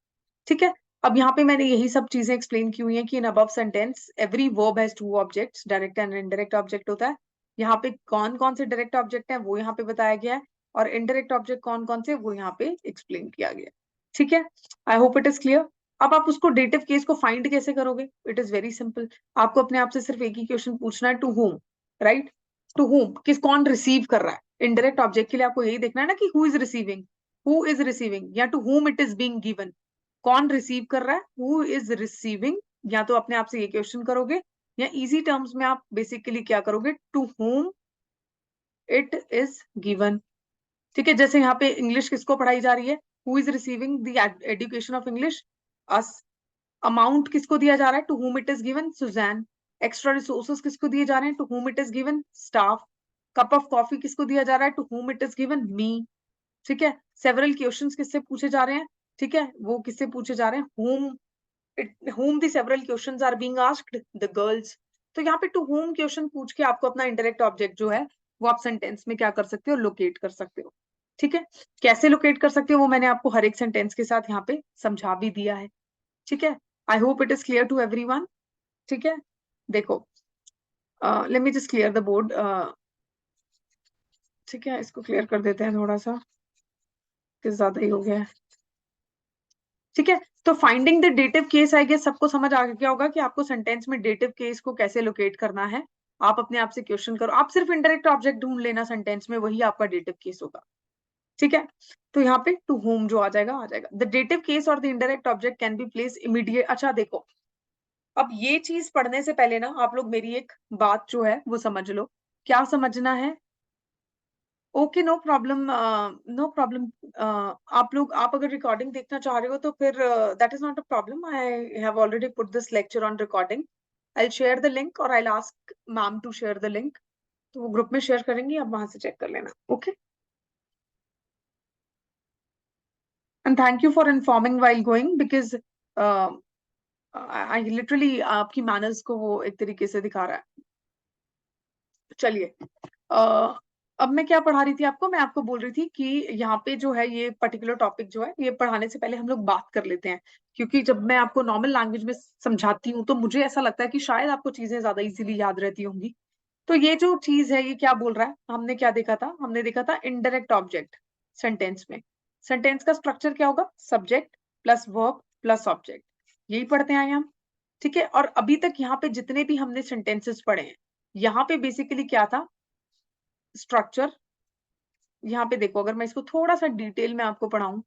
ठीक है, अब यहाँ पे मैंने यही सब चीजें एक्सप्लेन की हुई है कि in above sentence every verb has two objects, direct and indirect object होता है। यहाँ पे कौन कौन से डायरेक्ट ऑब्जेक्ट हैं वो यहाँ पे बताया गया है, और इनडायरेक्ट ऑब्जेक्ट कौन कौन से वो यहाँ पे एक्सप्लेन किया गया है। ठीक है, I hope it is clear. अब आप उसको डेटिव केस को फाइंड कैसे करोगे, इट इज वेरी सिंपल। आपको अपने आप से सिर्फ एक ही क्वेश्चन पूछना है, to whom, right, to whom, किस, कौन रिसीव कर रहा है। इनडायरेक्ट ऑब्जेक्ट के लिए आपको यही देखना है ना कि who is receiving, who is receiving, या to whom it is being given, कौन रिसीव कर रहा है, हु इज रिसीविंग। या तो अपने आप से ये क्वेश्चन करोगे, या इजी टर्म्स में आप बेसिकली क्या करोगे, to whom it is given. ठीक है, जैसे यहाँ पे इंग्लिश किसको पढ़ाई जा रही है, who is receiving the education of English, us. Amount किसको दिया जा रहा है, to whom it is given, Susan. Extra resources किसको दिए जा रहे हैं, to whom it is given, staff. Cup of coffee किसको दिया जा रहा है, to whom it is given, me. ठीक है, सेवरल क्वेश्चंस किससे पूछे जा रहे हैं, ठीक है, वो किससे पूछे जा रहे हैं, whom the several questions are being asked, the girls। तो यहाँ पे टू whom क्वेश्चन पूछ के आपको अपना इंडायरेक्ट ऑब्जेक्ट जो है वो आप सेंटेंस में क्या कर सकते हो, लोकेट कर सकते हो। ठीक है, कैसे लोकेट कर सकते हो वो मैंने आपको हर एक सेंटेंस के साथ यहाँ पे समझा भी दिया है। ठीक है, I hope it is clear to everyone. ठीक है, देखो, let me just clear the board. ठीक है, इसको क्लियर कर देते हैं थोड़ा सा, कि ज्यादा ही हो गया है। ठीक है, तो finding the dative case, I guess सबको समझ आ गया होगा कि आपको सेंटेंस में डेटिव केस को कैसे लोकेट करना है। आप अपने आप से क्वेश्चन करो, आप सिर्फ इनडायरेक्ट ऑब्जेक्ट ढूंढ लेना सेंटेंस में, वही आपका डेटिव केस होगा। ठीक है, तो यहाँ पे टू होम जो आ जाएगा द डेटिव केस और the indirect object can be place immediate. अच्छा देखो, अब ये चीज पढ़ने से पहले ना आप लोग मेरी एक बात जो है वो समझ लो। क्या समझना है? Okay, no problem, no problem. आप अगर रिकॉर्डिंग देखना चाह रहे हो तो फिर that is not a problem. I have already put this lecture on recording. I share the link और I ask ma'am to share the link. तो वो ग्रुप में शेयर करेंगी, आप वहां से चेक कर लेना। Okay, and thank you for informing while going, because I literally आपकी मैनर्स को वो एक तरीके से दिखा रहा है। चलिए, अब मैं क्या पढ़ा रही थी आपको? मैं आपको बोल रही थी कि यहाँ पे जो है ये पर्टिकुलर टॉपिक जो है, ये पढ़ाने से पहले हम लोग बात कर लेते हैं, क्योंकि जब मैं आपको नॉर्मल लैंग्वेज में समझाती हूँ तो मुझे ऐसा लगता है कि शायद आपको चीजें ज्यादा इजीली याद रहती होंगी। तो ये जो चीज है ये क्या बोल रहा है? हमने क्या देखा था? हमने देखा था इनडायरेक्ट ऑब्जेक्ट सेंटेंस में। सेंटेंस का स्ट्रक्चर क्या होगा? Subject plus verb plus object, यही पढ़ते आए हम। ठीक है, और अभी तक यहाँ पे जितने भी हमने सेंटेंसेस पढ़े हैं, यहाँ पे बेसिकली क्या था? स्ट्रक्चर। यहाँ पे देखो, अगर मैं इसको थोड़ा सा डिटेल में आपको पढ़ाऊं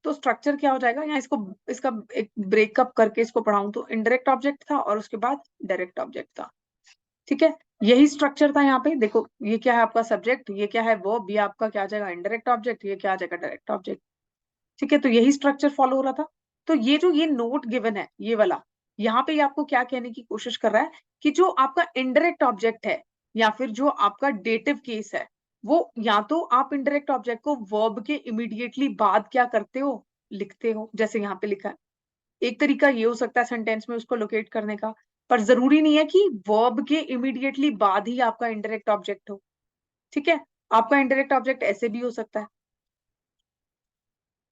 तो स्ट्रक्चर क्या हो जाएगा? यहाँ इसको, इसका एक ब्रेकअप करके इसको पढ़ाऊं तो इनडायरेक्ट ऑब्जेक्ट था और उसके बाद डायरेक्ट ऑब्जेक्ट था। ठीक है, यही स्ट्रक्चर था यहाँ पे। देखो, ये क्या है आपका सब्जेक्ट, ये क्या है वर्ब, ये आपका क्या आ जाएगा इनडायरेक्ट ऑब्जेक्ट, ये क्या आ जाएगा डायरेक्ट ऑब्जेक्ट। ठीक है, तो यही स्ट्रक्चर फॉलो हो रहा था। तो ये जो ये नोट गिवन है ये वाला, यहाँ पे आपको क्या कहने की कोशिश कर रहा है कि जो आपका इनडायरेक्ट ऑब्जेक्ट है या फिर जो आपका डेटिव केस है, वो या तो आप इनडायरेक्ट ऑब्जेक्ट को वर्ब के इमीडिएटली बाद क्या करते हो? लिखते हो, जैसे यहाँ पे लिखा है। एक तरीका ये हो सकता है सेंटेंस में उसको लोकेट करने का, पर जरूरी नहीं है कि वर्ब के इमीडिएटली बाद ही आपका इनडायरेक्ट ऑब्जेक्ट हो। ठीक है, आपका इनडायरेक्ट ऑब्जेक्ट ऐसे भी हो सकता है,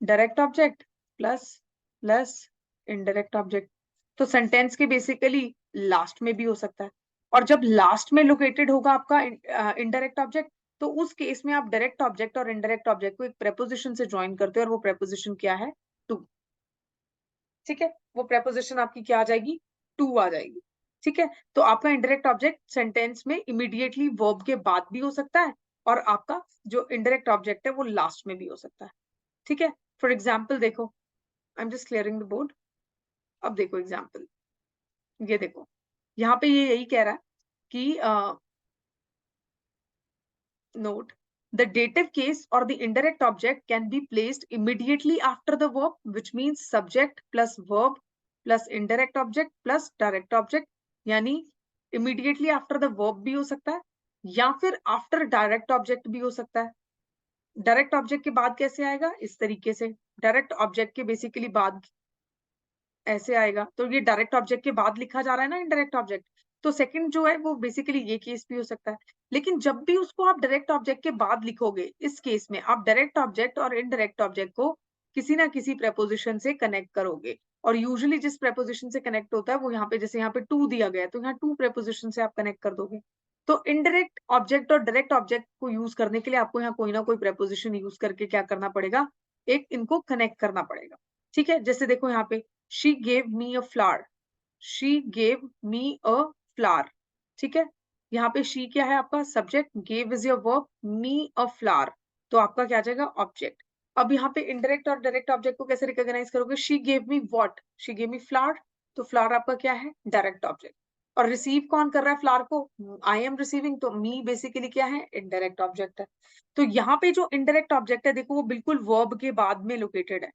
direct object plus plus indirect object. तो सेंटेंस के बेसिकली लास्ट में भी हो सकता है, और जब लास्ट में लोकेटेड होगा आपका इनडायरेक्ट ऑब्जेक्ट, तो उस केस में आप डायरेक्ट ऑब्जेक्ट और इनडायरेक्ट ऑब्जेक्ट को एक प्रेपोजिशन से ज्वाइन करते हो, और वो प्रेपोजिशन क्या है? टू। ठीक है, वो प्रेपोजिशन आपकी क्या आ जाएगी? टू आ जाएगी। ठीक है, तो आपका इनडायरेक्ट ऑब्जेक्ट सेंटेंस में इमीडिएटली वर्ब के बाद भी हो सकता है, और आपका जो इनडायरेक्ट ऑब्जेक्ट है वो लास्ट में भी हो सकता है। ठीक है, फॉर एग्जाम्पल देखो, आई am just clearing the board. अब देखो एग्जाम्पल, ये देखो, यहाँ पे ये यही कह रहा है कि note, the dative case or the indirect object can be placed immediately after the verb, which means subject plus verb plus indirect object plus direct object। यानी immediately after the verb भी हो सकता है, या फिर after direct object भी हो सकता है। डायरेक्ट ऑब्जेक्ट के बाद कैसे आएगा? इस तरीके से, डायरेक्ट ऑब्जेक्ट के बेसिकली बाद ऐसे आएगा। तो ये डायरेक्ट ऑब्जेक्ट के बाद लिखा जा रहा है ना इनडायरेक्ट ऑब्जेक्ट, तो सेकंड जो है वो बेसिकली ये केस भी हो सकता है। लेकिन जब भी उसको आप डायरेक्ट ऑब्जेक्ट के बाद लिखोगे, इस केस में आप डायरेक्ट ऑब्जेक्ट और इनडायरेक्ट ऑब्जेक्ट को किसी ना किसी प्रेपोजिशन से कनेक्ट करोगे, और यूजुअली जिस प्रेपोजिशन से कनेक्ट होता है वो यहाँ पे, जैसे यहाँ पे टू दिया गया है तो यहाँ टू प्रेपोजिशन से आप कनेक्ट कर दोगे। तो इनडायरेक्ट ऑब्जेक्ट और डायरेक्ट ऑब्जेक्ट को यूज करने के लिए आपको यहाँ कोई ना कोई प्रेपोजिशन यूज करके क्या करना पड़ेगा? एक इनको कनेक्ट करना पड़ेगा। ठीक है, जैसे देखो यहाँ पे she gave me a flower, she gave me a flower। ठीक है, यहाँ पे she क्या है आपका subject, gave is your verb, me a flower तो आपका क्या आ जाएगा? ऑब्जेक्ट। अब यहाँ पे इनडायरेक्ट और डायरेक्ट ऑब्जेक्ट को कैसे रिकॉग्नाइज करोगे? she gave me what, she gave me flower, तो flower आपका क्या है? Direct object. और रिसीव कौन कर रहा है फ्लावर को? आई एम रिसीविंग, तो मी बेसिकली क्या है? इनडायरेक्ट ऑब्जेक्ट है। तो यहाँ पे जो इनडायरेक्ट ऑब्जेक्ट है देखो, वो बिल्कुल वर्ब के बाद में लोकेटेड है।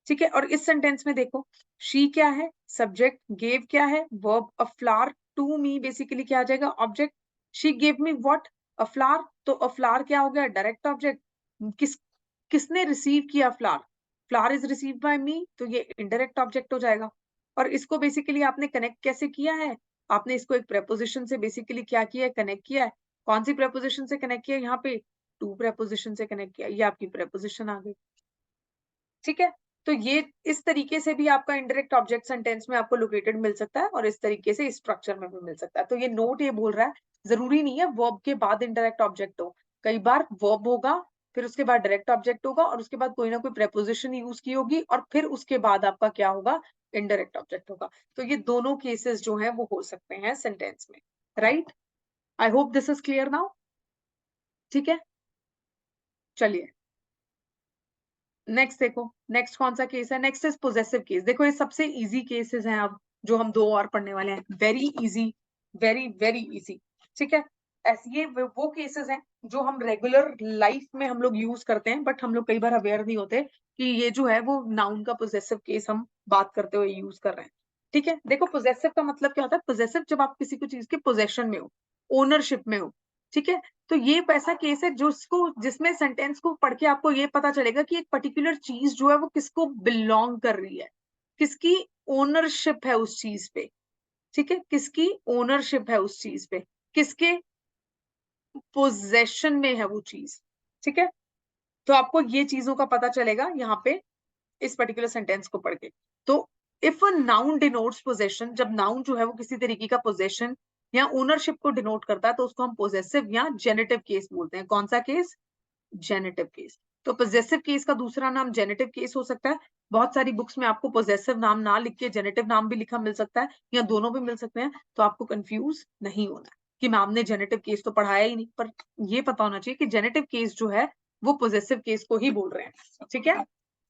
ठीक है, और इस सेंटेंस में देखो, शी क्या है? सब्जेक्ट, गेव क्या है? Verb, a flower to me basically क्या आ जाएगा? Object. She gave me what? A flower, तो अ फ्लावर क्या हो गया? Direct object. किसने रिसीव किया flower? Flower is receive by me, तो ये इनडायरेक्ट ऑब्जेक्ट हो जाएगा। और इसको बेसिकली आपने कनेक्ट कैसे किया है? आपने इसको एक प्रेपोजिशन से बेसिकली क्या किया है? कनेक्ट किया है। कौन सी प्रेपोजिशन से कनेक्ट किया? यहाँ पे टू प्रेपोजिशन से कनेक्ट किया, ये आपकी प्रेपोजिशन आ गई। ठीक है, तो ये इस तरीके से भी आपका इनडायरेक्ट ऑब्जेक्ट सेंटेंस में आपको लोकेटेड मिल सकता है, और इस तरीके से स्ट्रक्चर में भी मिल सकता है। तो ये नोट ये बोल रहा है, जरूरी नहीं है वर्ब के बाद इनडायरेक्ट ऑब्जेक्ट हो, कई बार वर्ब होगा, फिर उसके बाद डायरेक्ट ऑब्जेक्ट होगा, और उसके बाद कोई ना कोई प्रेपोजिशन यूज की होगी, और फिर उसके बाद आपका क्या होगा? इनडायरेक्ट ऑब्जेक्ट होगा। तो ये दोनों केसेस जो है वो हो सकते हैं सेंटेंस में, right? I hope this is clear now. ठीक है, चलिए नेक्स्ट देखो, नेक्स्ट कौन सा केस है, नेक्स्ट इज पोजेसिव केस। देखो ये सबसे इजी केसेस हैं अब जो हम दो और पढ़ने वाले हैं, very easy, very very easy. ठीक है, ऐसे ये वो केसेस हैं जो हम रेगुलर लाइफ में हम लोग यूज करते हैं, बट हम लोग कई बार अवेयर नहीं होते कि ये जो है वो नाउन का पोजेसिव केस हम बात करते हुए यूज कर रहे हैं। ठीक है, देखो पोजेसिव का मतलब क्या होता है, पोजेसिव जब आप किसी को चीज के पोजेशन में हो, ओनरशिप में हो। ठीक है, तो ये ऐसा केस है जिसको जिसमें सेंटेंस को पढ़ के आपको ये पता चलेगा कि एक पर्टिकुलर चीज जो है वो किसको बिलोंग कर रही है, किसकी ओनरशिप है उस चीज पे। ठीक है, किसकी ओनरशिप है उस चीज पे, किसके पोजेशन में है वो चीज। ठीक है, तो आपको ये चीजों का पता चलेगा यहाँ पे इस पर्टिकुलर सेंटेंस को पढ़ के। तो if a noun denotes possession, जब नाउन जो है वो किसी तरीके का पोजेशन या ओनरशिप को डिनोट करता है तो उसको हम पोजेसिव या जेनेटिव केस बोलते हैं। कौन सा केस, जेनेटिव केस। तो पोजेसिव केस का दूसरा नाम जेनेटिव केस हो सकता है। बहुत सारी बुक्स में आपको पोजेसिव नाम ना लिख के जेनेटिव नाम भी लिखा मिल सकता है, या दोनों भी मिल सकते हैं। तो आपको कंफ्यूज नहीं होना कि मैम ने जेनेटिव केस तो पढ़ाया ही नहीं, पर ये पता होना चाहिए कि जेनेटिव केस जो है वो पोजेसिव केस को ही बोल रहे हैं। ठीक है,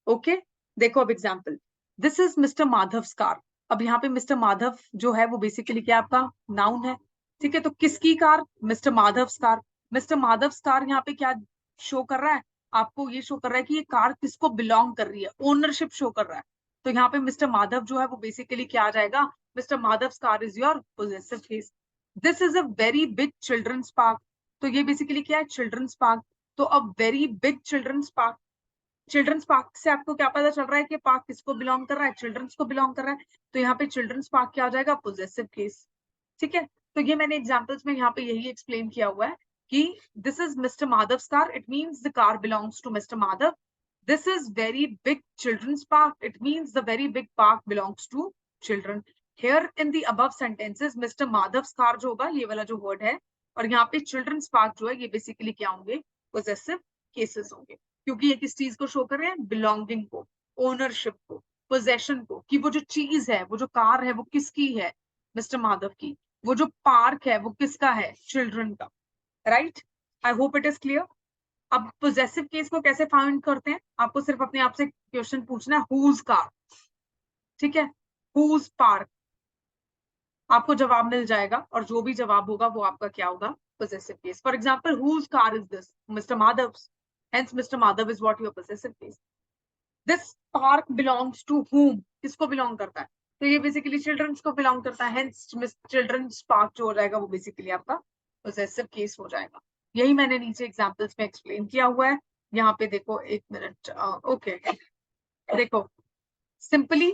ओके। देखो अब example, this is mister Madhav car. अब यहाँ पे मिस्टर माधव जो है वो बेसिकली क्या आपका नाउन है। ठीक है, तो किसकी car, mister Madhav car. Mister Madhav car यहाँ पे क्या शो कर रहा है, आपको ये शो कर रहा है कि ये कार किसको बिलोंग कर रही है, ओनरशिप शो कर रहा है। तो यहाँ पे मिस्टर माधव जो है वो बेसिकली क्या आ जाएगा, mister Madhav car is your possessive case. This is a very big children's park. तो ये बेसिकली क्या है, चिल्ड्रंस पार्क। तो अब very big children's park, children's park से आपको क्या पता चल रहा है कि पार्क किसको बिलोंग कर रहा है, चिल्ड्रंस को बिलोंग कर रहा है। तो यहाँ पे चिल्ड्रंस पार्क क्या हो जाएगा, पोजेसिव केस। ठीक है, तो ये मैंने एग्जांपल्स में यहाँ पे यही एक्सप्लेन किया हुआ है कि this is mister Madhav car, it means the car belongs to mister Madhav. This is very big children's park, it means the very big park belongs to children. Here in the above sentences mister Madhav car जो होगा ये वाला जो word है, और यहाँ पे children's park जो है ये बेसिकली क्या होंगे, पोजेसिव केसेस होंगे। क्योंकि ये किस चीज को शो कर रहे हैं, बिलोंगिंग को, ओनरशिप को, पोजेशन को, कि वो जो चीज है, वो जो कार है वो किसकी है, मिस्टर माधव की। वो जो पार्क है वो किसका है, चिल्ड्रन का। Right, I hope it is clear. अब पोजेसिव केस को कैसे फाइंड करते हैं, आपको सिर्फ अपने आप से क्वेश्चन पूछना है, हुज कार। ठीक है, हुज पार्क, आपको जवाब मिल जाएगा, और जो भी जवाब होगा वो आपका क्या होगा, possessive case. For example, whose car is this, mister Madhav, hence mister Madhav is what your possessive case. This park belongs to whom, किसको बिलोंग करता है, तो ये बेसिकली चिल्ड्रंस को बिलोंग करता है, हेंस चिल्ड्रंस पार्क जो हो जाएगा वो बेसिकली आपका पोजेसिव केस हो जाएगा। यही मैंने नीचे एग्जांपल्स में एक्सप्लेन किया हुआ है। यहाँ पे देखो एक मिनट, ओके, देखो simply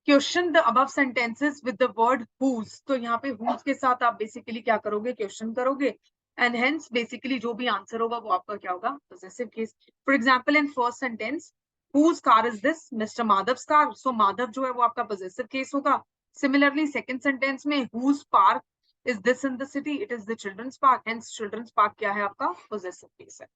question the above sentences with the word whose। तो यहाँ पे whose के साथ आप बेसिकली क्या करोगे, क्वेश्चन करोगे, एंड हेंस बेसिकली जो भी आंसर होगा वो आपका क्या होगा, possessive case. For example in first sentence, whose car is this, mister Madhav car, so Madhav जो है वो आपका पोजेसिव केस होगा। सिमिलरली सेकंड सेंटेंस में, whose park is this in the city, it is the children's park, hence children's park क्या है आपका, possessive case है।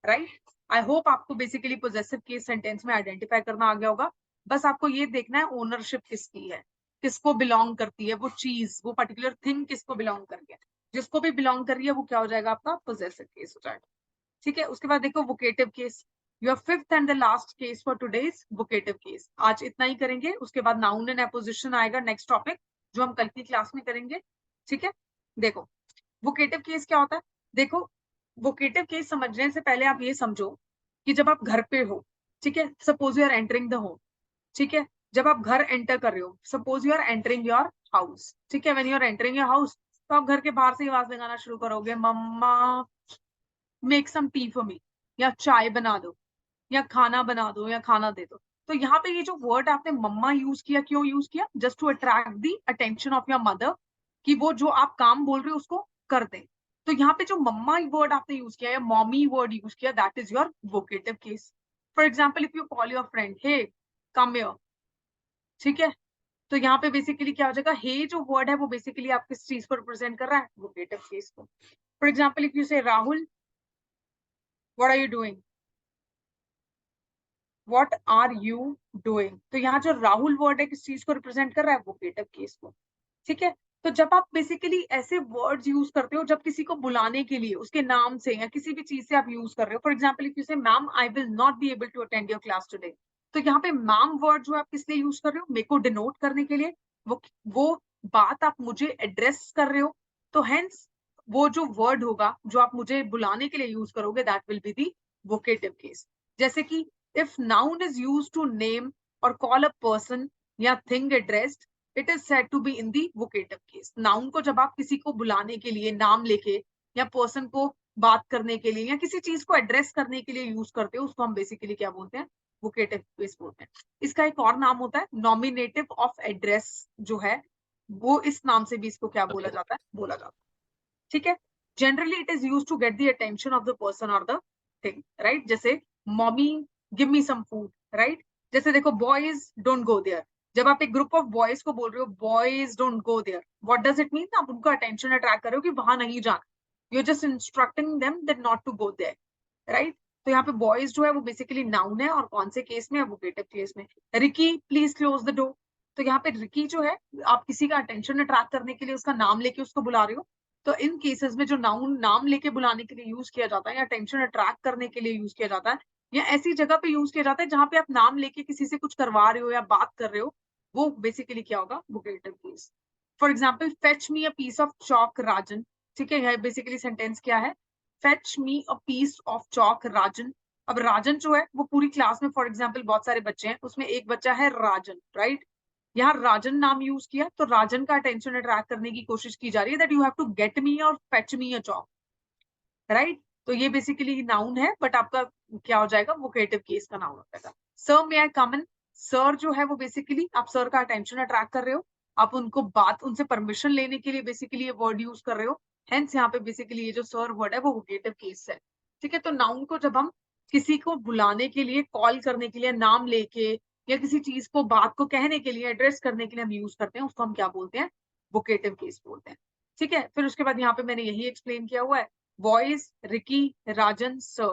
राइट, आई होप आपको बेसिकली पोजेसिव केस सेंटेंस में आइडेंटिफाई करना आ गया होगा। बस आपको ये देखना है ओनरशिप किसकी है, किसको बिलोंग करती है वो चीज, वो पर्टिकुलर थिंग किसको बिलोंग कर रही है। जिसको भी बिलोंग कर रही है वो क्या हो जाएगा, आपका पोजेसिव केस हो जाएगा। ठीक है, उसके बाद देखो vocative case, your fifth and the last case for today's, vocative case. आज इतना ही करेंगे, उसके बाद नाउन एंड एपोजिशन आएगा नेक्स्ट टॉपिक जो हम कल की क्लास में करेंगे। ठीक है, देखो वोकेटिव केस क्या होता है। देखो वोकेटिव केस समझने से पहले आप ये समझो कि जब आप घर पे हो, ठीक है, suppose you are entering the home. ठीक है, जब आप घर एंटर कर रहे हो, suppose you are entering your house. ठीक है, when you are entering your house, तो आप घर के बाहर से आवाज लगाना शुरू करोगे, mumma make some tea for me, या चाय बना दो, या खाना बना दो, या खाना दे दो। तो यहाँ पे ये जो वर्ड आपने मम्मा यूज किया, क्यों यूज किया, just to attract the attention of your mother, कि वो जो आप काम बोल रहे हो उसको कर दे। तो यहाँ पे जो मम्मा वर्ड आपने यूज किया या मॉमी वर्ड यूज किया, that is your vocative case. For example, if you call your friend, hey come here. ठीक है, तो यहाँ पे बेसिकली क्या हो जाएगा, हे जो वर्ड है वो बेसिकली आप किस चीज को रिप्रेजेंट कर रहा है, वोकेटिव केस को। For example, if you say Rahul what are you doing, what are you doing, तो यहाँ जो राहुल वर्ड है किस चीज को रिप्रेजेंट कर रहा है, वोकेटिव केस को। ठीक है, तो जब आप बेसिकली ऐसे वर्ड्स यूज करते हो जब किसी को बुलाने के लिए उसके नाम से या किसी भी चीज से आप यूज कर रहे हो, for example if you say ma'am I will not be able to attend your class today, तो यहाँ पे मैम वर्ड जो आप किस लिए यूज कर रहे हो, मेरे को डिनोट करने के लिए, वो बात आप मुझे एड्रेस कर रहे हो, तो हेंस वो जो वर्ड होगा जो आप मुझे बुलाने के लिए यूज करोगे that will be the vocative case. जैसे कि if noun is use to name और कॉल अ पर्सन या thing addressed, it is said to be in the vocative case. Noun को जब आप किसी को बुलाने के लिए नाम लेके या पर्सन को बात करने के लिए या किसी चीज को एड्रेस करने के लिए यूज करते हो, उसको हम बेसिकली क्या बोलते हैं, वोकेटिव केस बोलते हैं। इसका एक और नाम होता है नॉमिनेटिव ऑफ एड्रेस, जो है वो इस नाम से भी इसको क्या बोला जाता है, बोला जाता है। ठीक है, generally it is use to get the attention of the person और द थिंग, राइट। जैसे mommy give me some food, right. जैसे देखो बॉयज डोंट गो देयर, जब आप एक ग्रुप ऑफ बॉयज को बोल रहे हो boys don't go there, what does it mean, आप उनका अटेंशन अट्रैक्ट कर रहे हो कि वहां नहीं जाना, you are just instructing them that not to go there, right. तो यहाँ पे बॉयज जो है वो बेसिकली नाउन है, और कौन से केस में है, वोकेटिव केस में। Ricky please close the door, तो यहाँ पे रिकी जो है आप किसी का अटेंशन अट्रैक्ट करने के लिए उसका नाम लेके उसको बुला रहे हो, तो इन केसेस में जो नाउन नाम लेके बुलाने के लिए यूज किया जाता है या टेंशन अट्रैक्ट करने के लिए यूज किया जाता है या ऐसी जगह पे यूज किया जाता है जहां पे आप नाम लेके किसी से कुछ करवा रहे हो या बात कर रहे हो, वो बेसिकली क्या होगा, vocative case. For example fetch me a piece of chalk Rajan, ठीक है, यह बेसिकली सेंटेंस क्या है, fetch me a piece of chalk Rajan. अब राजन जो है वो पूरी क्लास में फॉर एग्जाम्पल बहुत सारे बच्चे हैं, उसमें एक बच्चा है राजन, राइट। यहाँ राजन नाम यूज किया तो राजन का अटेंशन अट्रैक्ट करने की कोशिश की जा रही है that you have to get me और fetch me a job, right. तो ये बेसिकली नाउन है, बट आपका क्या हो जाएगा, वोकेटिव केस का नाउन हो जाएगा। सर मे आई कम इन, सर जो है वो बेसिकली आप सर का अटेंशन अट्रैक्ट कर रहे हो, आप उनको बात उनसे परमिशन लेने के लिए बेसिकली ये वर्ड यूज कर रहे हो, हेंस यहाँ पे बेसिकली ये जो सर वर्ड है वो वोकेटिव केस है। ठीक है, तो नाउन को जब हम किसी को बुलाने के लिए, कॉल करने के लिए, नाम लेके या किसी चीज को, बात को कहने के लिए, एड्रेस करने के लिए हम यूज करते हैं, उसको हम क्या बोलते हैं, वोकेटिव केस बोलते हैं। ठीक है, फिर उसके बाद यहाँ पे मैंने यही एक्सप्लेन किया हुआ है, boys, Ricky, Rajan, sir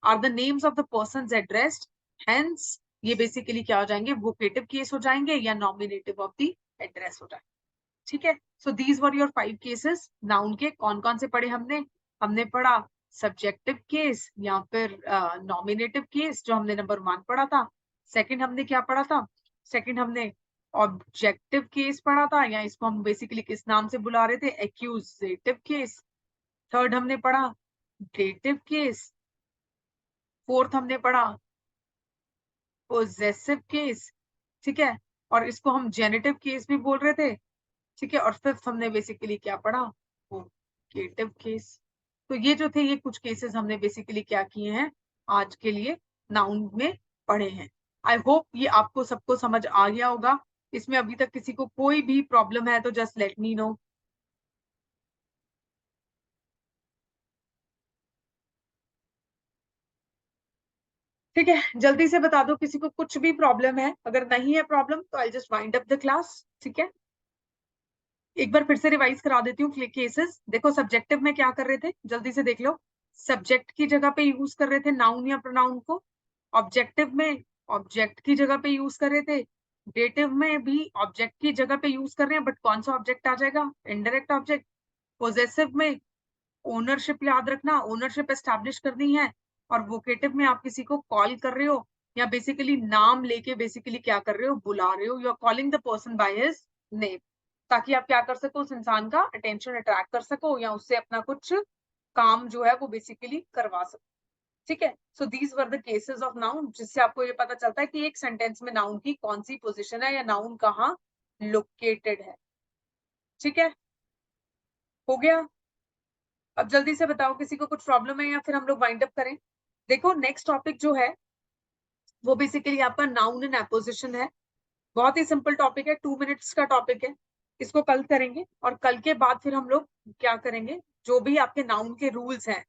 are the names of the persons addressed. Hence, ये बेसिकली क्या हो जाएंगे, वोकेटिव केस हो जाएंगे या नॉमिनेटिव ऑफ द एड्रेस हो जाएंगे। ठीक है, so these were your 5 cases noun के। कौन कौन से पढ़े हमने, हमने पढ़ा सब्जेक्टिव केस या फिर नॉमिनेटिव केस जो हमने नंबर 1 पढ़ा था। सेकंड हमने क्या पढ़ा था, सेकंड हमने ऑब्जेक्टिव केस पढ़ा था, या इसको हम बेसिकली किस नाम से बुला रहे थे, एक्यूजेटिव केस। थर्ड हमने पढ़ा डेटिव केस। फोर्थ हमने पढ़ा पोजेसिव केस, ठीक है, और इसको हम जेनेटिव केस भी बोल रहे थे। ठीक है, और फिफ्थ हमने बेसिकली क्या पढ़ा, वोकेटिव केस। तो ये जो थे ये कुछ केसेस हमने बेसिकली क्या किए हैं आज के लिए नाउन में पढ़े हैं। आई होप ये आपको सबको समझ आ गया होगा। इसमें अभी तक किसी को कोई भी प्रॉब्लम है तो जस्ट लेट मी नो। ठीक है, जल्दी से बता दो किसी को कुछ भी प्रॉब्लम है, अगर नहीं है प्रॉब्लम तो I just wind up the class. ठीक है, एक बार फिर से रिवाइज करा देती हूँ केसेस। देखो सब्जेक्टिव में क्या कर रहे थे, जल्दी से देख लो। सब्जेक्ट की जगह पे यूज कर रहे थे नाउन या प्रोनाउन को। ऑब्जेक्टिव में ऑब्जेक्ट की जगह पे यूज कर रहे थे। डेटिव में भी ऑब्जेक्ट की जगह पे यूज कर रहे हैं, बट कौन सा ऑब्जेक्ट आ जाएगा, इनडायरेक्ट ऑब्जेक्ट। पोजेसिव में ओनरशिप याद रखना, ओनरशिप एस्टैब्लिश करनी है। और वोकेटिव में आप किसी को कॉल कर रहे हो या बेसिकली नाम लेके बेसिकली क्या कर रहे हो, बुला रहे हो, you are calling the person by his name, ताकि आप क्या कर सको, उस इंसान का अटेंशन अट्रैक्ट कर सको या उससे अपना कुछ काम जो है वो बेसिकली करवा सको। ठीक है, so these were the cases of noun, जिससे आपको ये पता चलता है कि एक सेंटेंस में नाउन की कौन सी पोजिशन है या नाउन कहाँ लोकेटेड है। ठीक है, हो गया। अब जल्दी से बताओ किसी को कुछ प्रॉब्लम है या फिर हम लोग वाइंड अप करें। देखो नेक्स्ट टॉपिक जो है वो बेसिकली आपका नाउन इन एपोजिशन है। बहुत ही सिंपल टॉपिक है, 2 मिनट्स का टॉपिक है। इसको कल करेंगे और कल के बाद फिर हम लोग क्या करेंगे, जो भी आपके नाउन के रूल्स हैं,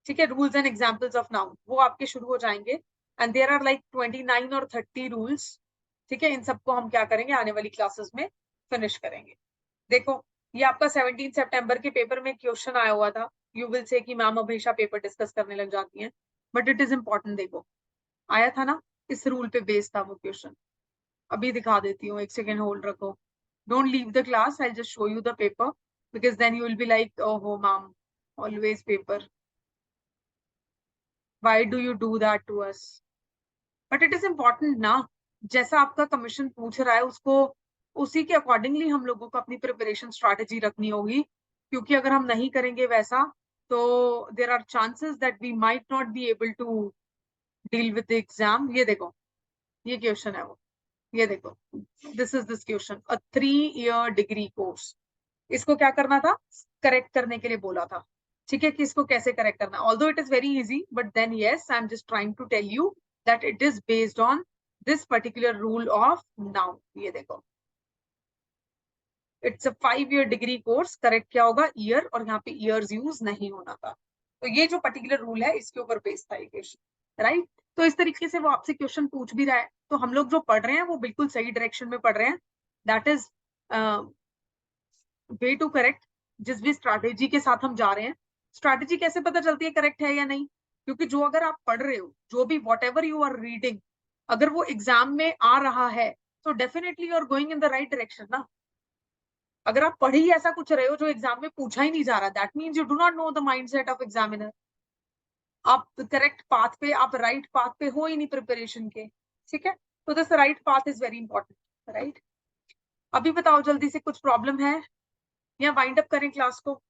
ठीक है, rules and examples of noun, वो आपके शुरू हो जाएंगे। एंड देयर आर लाइक 29 और 30 रूल्स। ठीक है, इन सबको हम क्या करेंगे, आने वाली क्लासेस में फिनिश करेंगे। देखो ये आपका 17 सितंबर के पेपर में क्वेश्चन आया हुआ था। यू विल से कि मैम हमेशा पेपर डिस्कस करने लग जाती हैं, बट इट इज इंपॉर्टेंट। देखो आया था ना, इस रूल पे बेस्ड था वो क्वेश्चन। अभी दिखा देती हूँ, एक सेकेंड होल्ड रखो। Don't leave the class. I'll just show you the paper, because then you will be like, oh, mom, always paper. Why do you do that to us? But it is important ना, जैसा आपका commission पूछ रहा है उसको उसी के accordingly हम लोगों को अपनी प्रिपरेशन स्ट्रैटेजी रखनी होगी, क्योंकि अगर हम नहीं करेंगे वैसा तो there are chances that we might not be able to deal with the exam. ये देखो, ये क्वेश्चन है वो, ये देखो, this is this question, a 3-year degree course. इसको क्या करना था, करेक्ट करने के लिए बोला था, ठीक है, कि इसको कैसे करेक्ट करना। Although it is very easy, but then yes, I am just trying to tell you that it is based on this particular rule of noun. ये देखो, it's a 5-year degree course, correct क्या होगा, year, और यहाँ पे years use नहीं होना था। तो ये जो पर्टिकुलर रूल है इसके ऊपर बेस्ड था ये क्वेश्चन, राइट। तो इस तरीके से वो आपसे क्वेश्चन पूछ भी रहा है, तो हम लोग जो पढ़ रहे हैं वो बिल्कुल सही डायरेक्शन में पढ़ रहे हैं। That is way to correct. जिस भी स्ट्रैटेजी के साथ हम जा रहे हैं, स्ट्रैटेजी कैसे पता चलती है करेक्ट है या नहीं, क्योंकि जो अगर आप पढ़ रहे हो, जो भी whatever you are reading, अगर वो एग्जाम में आ रहा है तो definitely you are going in the right direction ना। अगर आप पढ़ ही ऐसा कुछ रहे हो जो एग्जाम में पूछा ही नहीं जा रहा, that means you do not know the mindset of examiner. आप करेक्ट पाथ पे, आप राइट पाथ पे हो ही नहीं प्रिपरेशन के, ठीक है। तो this right path is very important, right. अभी बताओ जल्दी से, कुछ प्रॉब्लम है या वाइंड अप करें क्लास को?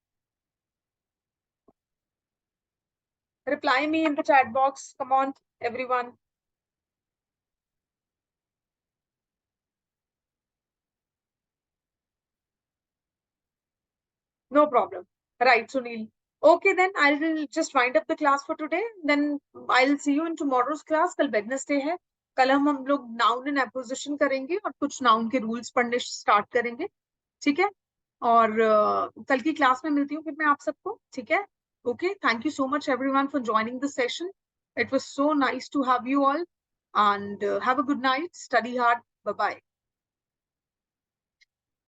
Reply me in the chat box. Come on, everyone. No problem. Right, Sunil. Okay, then I will just wind up the class for today. Then I'll see you in tomorrow's class. कल Wednesday है. कल हम लोग noun and apposition करेंगे और कुछ noun के rules पढ़ने start करेंगे, ठीक है। और कल की क्लास में मिलती हूँ फिर मैं आप सबको, ठीक है। Okay, thank you so much everyone for joining the session. It was so nice to have you all, and have a good night. Study hard. Bye bye.